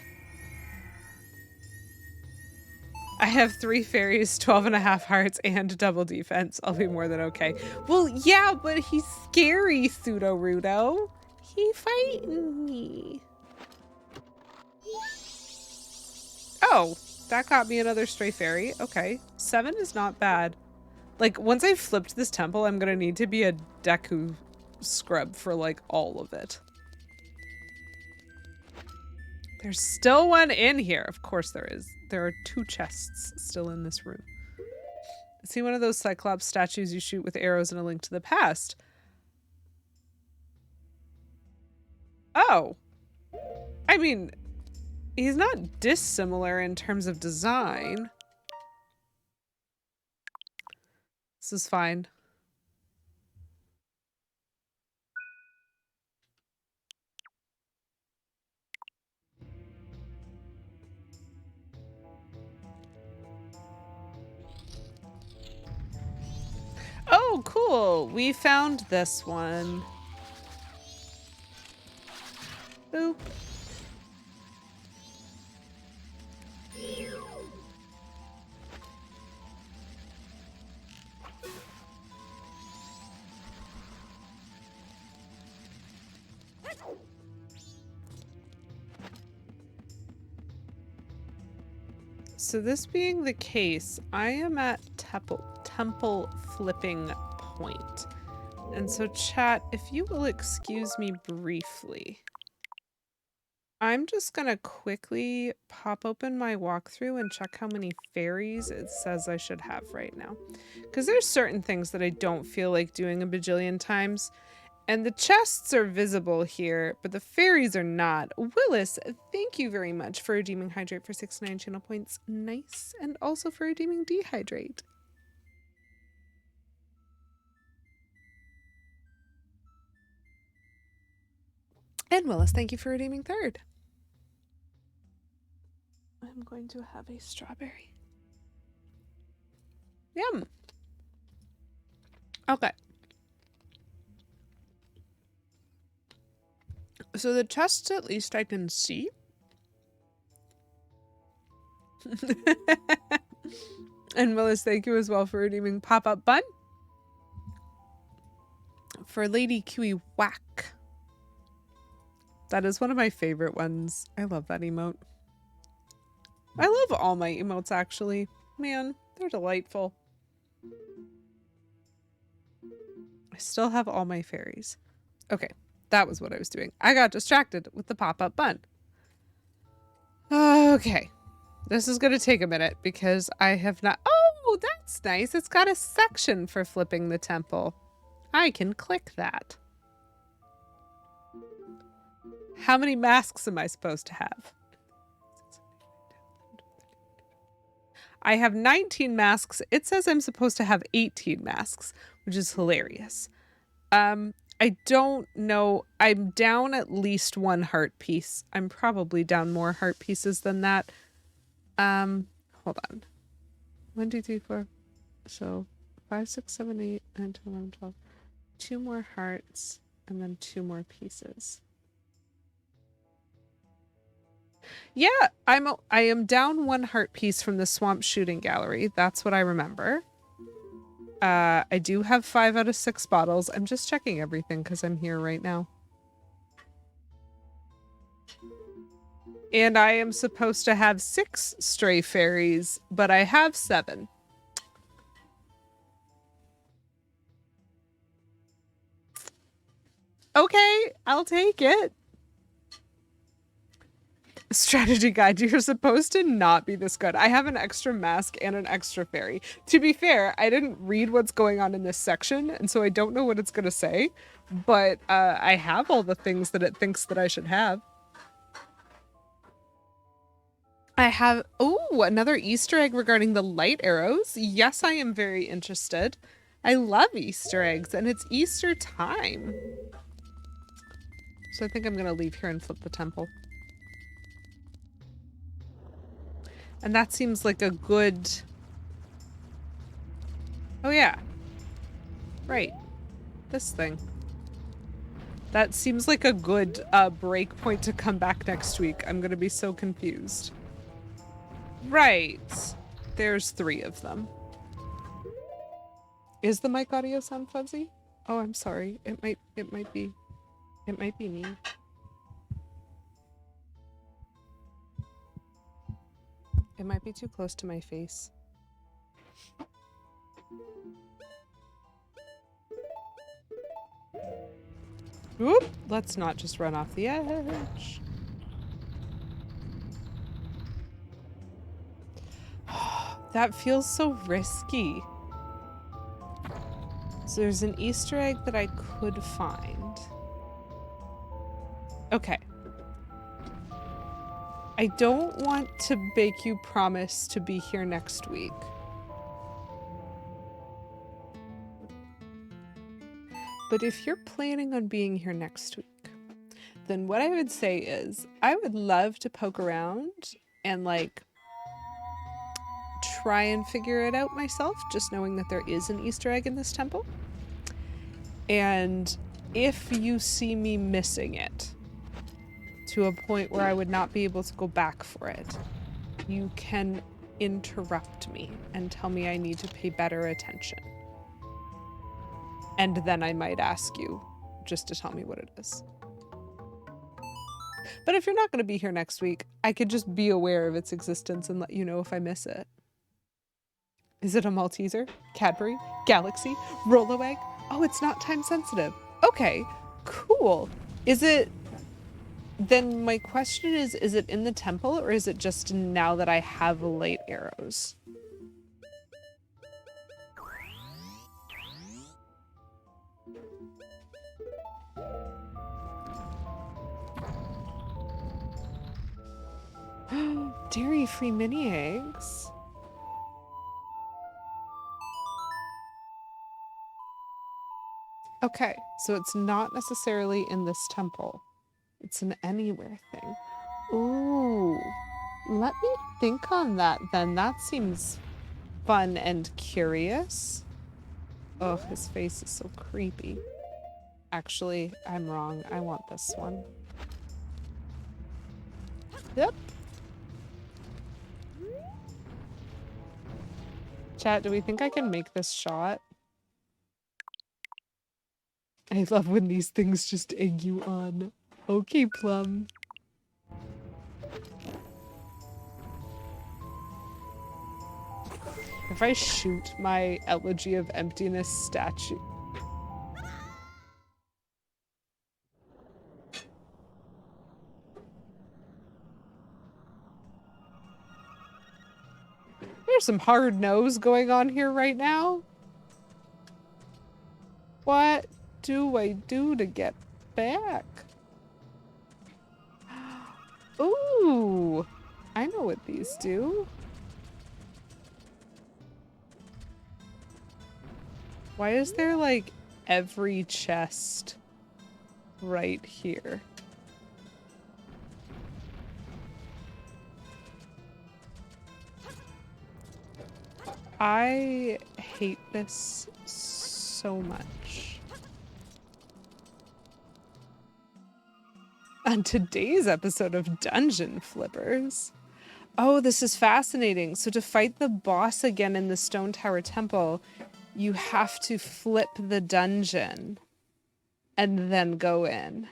I have 3 fairies, 12.5 hearts, and double defense. I'll be more than okay. Well, yeah, but he's scary, Pseudo-Rudo. He fighting me. Oh, that got me another stray fairy. Okay. 7 is not bad. Like, once I've flipped this temple, I'm gonna need to be a Deku scrub for, like, all of it. There's still one in here. Of course there is. There are 2 chests still in this room. See one of those Cyclops statues you shoot with arrows in A Link to the Past. Oh. I mean, he's not dissimilar in terms of design. This is fine. Cool. We found this one. Boop. So this being the case, I am at temple flipping point. And so chat, if you will excuse me briefly, I'm just gonna quickly pop open my walkthrough and check how many fairies it says I should have right now. Because there's certain things that I don't feel like doing a bajillion times. And the chests are visible here, but the fairies are not. Willis, thank you very much for redeeming Hydrate for 69 channel points. Nice. And also for redeeming Dehydrate. And Willis, thank you for redeeming third. I'm going to have a strawberry. Yum. Okay. So the chests, at least I can see. And Willis, thank you as well for redeeming pop-up bun. For Lady Kiwi Whack. That is one of my favorite ones. I love that emote. I love all my emotes, actually. Man, they're delightful. I still have all my fairies. Okay, that was what I was doing. I got distracted with the pop-up bun. Okay. This is going to take a minute because I have not... Oh, that's nice. It's got a section for flipping the temple. I can click that. How many masks am I supposed to have? I have 19 masks. It says I'm supposed to have 18 masks, which is hilarious. I don't know. I'm down at least one heart piece. I'm probably down more heart pieces than that. Hold on. 1, 2, 3, 4. So 5, 6, 7, 8, 9, 10, 11, 12. 2 more hearts and then 2 more pieces. Yeah, I am down 1 heart piece from the swamp shooting gallery. That's what I remember. I do have 5 out of 6 bottles. I'm just checking everything because I'm here right now. And I am supposed to have 6 stray fairies, but I have 7. Okay, I'll take it. Strategy guide, you're supposed to not be this good. I have an extra mask and an extra fairy. To be fair, I didn't read what's going on in this section, and so I don't know what it's going to say, but I have all the things that it thinks that I should have. I have, oh, another Easter egg regarding the light arrows. Yes, I am very interested. I love Easter eggs, and it's Easter time. So I think I'm going to leave here and flip the temple. And that seems like a good... Oh yeah. Right. This thing. That seems like a good break point to come back next week. I'm gonna be so confused. Right. There's 3 of them. Is the mic audio sound fuzzy? Oh, I'm sorry. It might be me. It might be too close to my face. Oop! Let's not just run off the edge. That feels so risky. So there's an Easter egg that I could find. Okay. I don't want to make you promise to be here next week. But if you're planning on being here next week, then what I would say is I would love to poke around and like try and figure it out myself, just knowing that there is an Easter egg in this temple. And if you see me missing it to a point where I would not be able to go back for it, you can interrupt me and tell me I need to pay better attention. And then I might ask you just to tell me what it is. But if you're not going to be here next week, I could just be aware of its existence and let you know if I miss it. Is it a Malteser? Cadbury? Galaxy? Rolo egg? Oh, it's not time sensitive. Okay, cool. Is it... Then my question is it in the temple or is it just now that I have light arrows? Dairy-free mini eggs. Okay, so it's not necessarily in this temple. It's an anywhere thing. Ooh, let me think on that then. That seems fun and curious. Oh, his face is so creepy. Actually, I'm wrong. I want this one. Yep. Chat, do we think I can make this shot? I love when these things just egg you on. Okay, Plum. If I shoot my Elegy of Emptiness statue... There's some hard nose going on here right now. What do I do to get back? Ooh, I know what these do. Why is there like every chest right here? I hate this so much. On today's episode of Dungeon Flippers. Oh, this is fascinating. So to fight the boss again in the Stone Tower Temple, you have to flip the dungeon and then go in.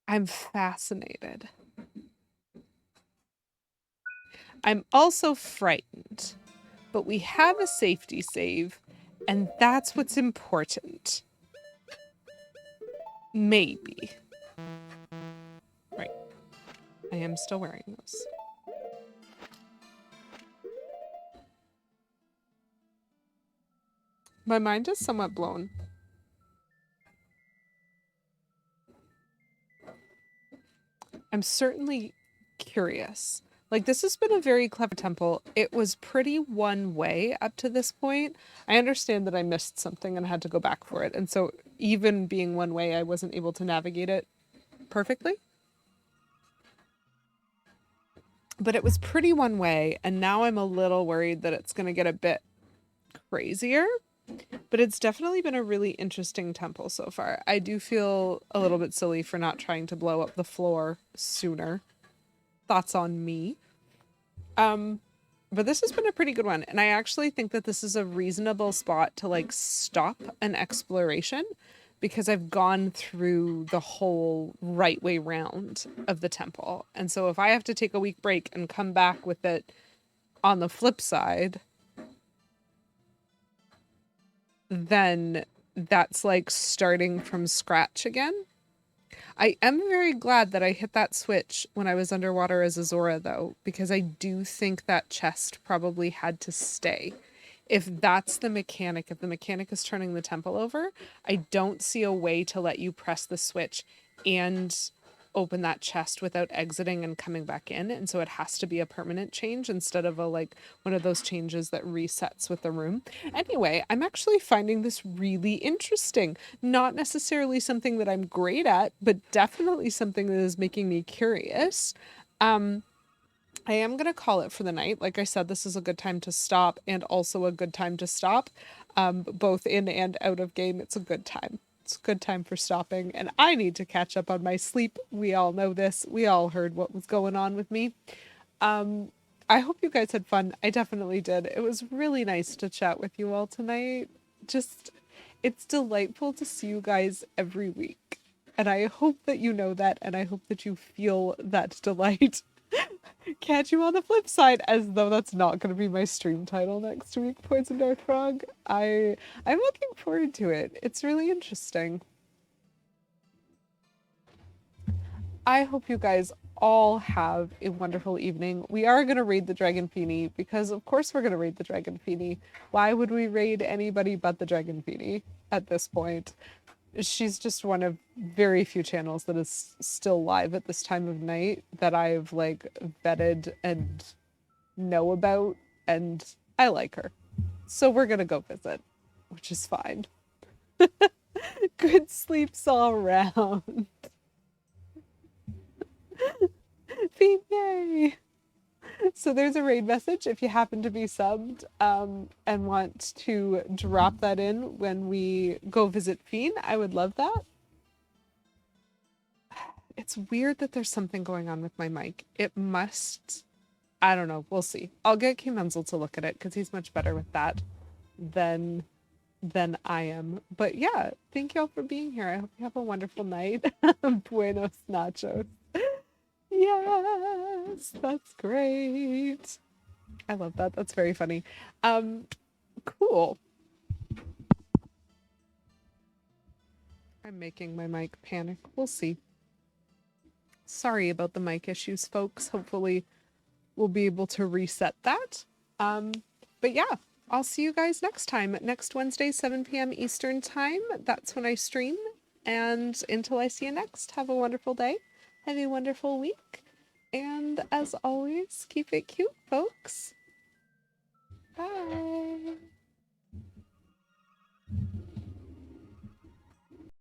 I'm fascinated. I'm also frightened, but we have a safety save, and that's what's important. Maybe. Right. I am still wearing those. My mind is somewhat blown. I'm certainly curious. Like, this has been a very clever temple. It was pretty one way up to this point. I understand that I missed something and had to go back for it. And so even being one way, I wasn't able to navigate it perfectly. But it was pretty one way, and now I'm a little worried that it's going to get a bit crazier. But it's definitely been a really interesting temple so far. I do feel a little bit silly for not trying to blow up the floor sooner. Thoughts on me. But this has been a pretty good one. And I actually think that this is a reasonable spot to like stop an exploration because I've gone through the whole right way round of the temple. And so if I have to take a week break and come back with it on the flip side, then that's like starting from scratch again. I am very glad that I hit that switch when I was underwater as Azora, though, because I do think that chest probably had to stay. If that's the mechanic, if the mechanic is turning the temple over, I don't see a way to let you press the switch and open that chest without exiting and coming back in. And so it has to be a permanent change instead of a like one of those changes that resets with the room. Anyway, I'm actually finding this really interesting. Not necessarily something that I'm great at, but definitely something that is making me curious. I am going to call it for the night. Like I said, this is a good time to stop and also a good time to stop. Both in and out of game, it's a good time. It's a good time for stopping. And I need to catch up on my sleep. We all know this. We all heard what was going on with me. I hope you guys had fun. I definitely did. It was really nice to chat with you all tonight. Just, it's delightful to see you guys every week. And I hope that you know that, and I hope that you feel that delight. Catch you on the flip side, as though that's not going to be my stream title next week, Poison Dart Frog. I'm looking forward to it. It's really interesting. I hope you guys all have a wonderful evening. We are going to raid the Dragon Feeny because, of course, we're going to raid the Dragon Feeny. Why would we raid anybody but the Dragon Feeny at this point? She's just one of very few channels that is still live at this time of night that I've like vetted and know about, and I like her. So we're going to go visit, which is fine. Good sleeps all around. Yay! So there's a raid message if you happen to be subbed and want to drop that in when we go visit Fiend. I would love that. It's weird that there's something going on with my mic. It must... I don't know. We'll see. I'll get K Menzel to look at it because he's much better with that than I am. But yeah, thank y'all for being here. I hope you have a wonderful night. Buenos nachos. Yes, that's great. I love that. That's very funny. Cool. I'm making my mic panic. We'll see. Sorry about the mic issues, folks. Hopefully we'll be able to reset that. But yeah, I'll see you guys next time. Next Wednesday, 7 p.m. Eastern time. That's when I stream. And until I see you next, have a wonderful day. Have a wonderful week. And as always, keep it cute, folks. Bye.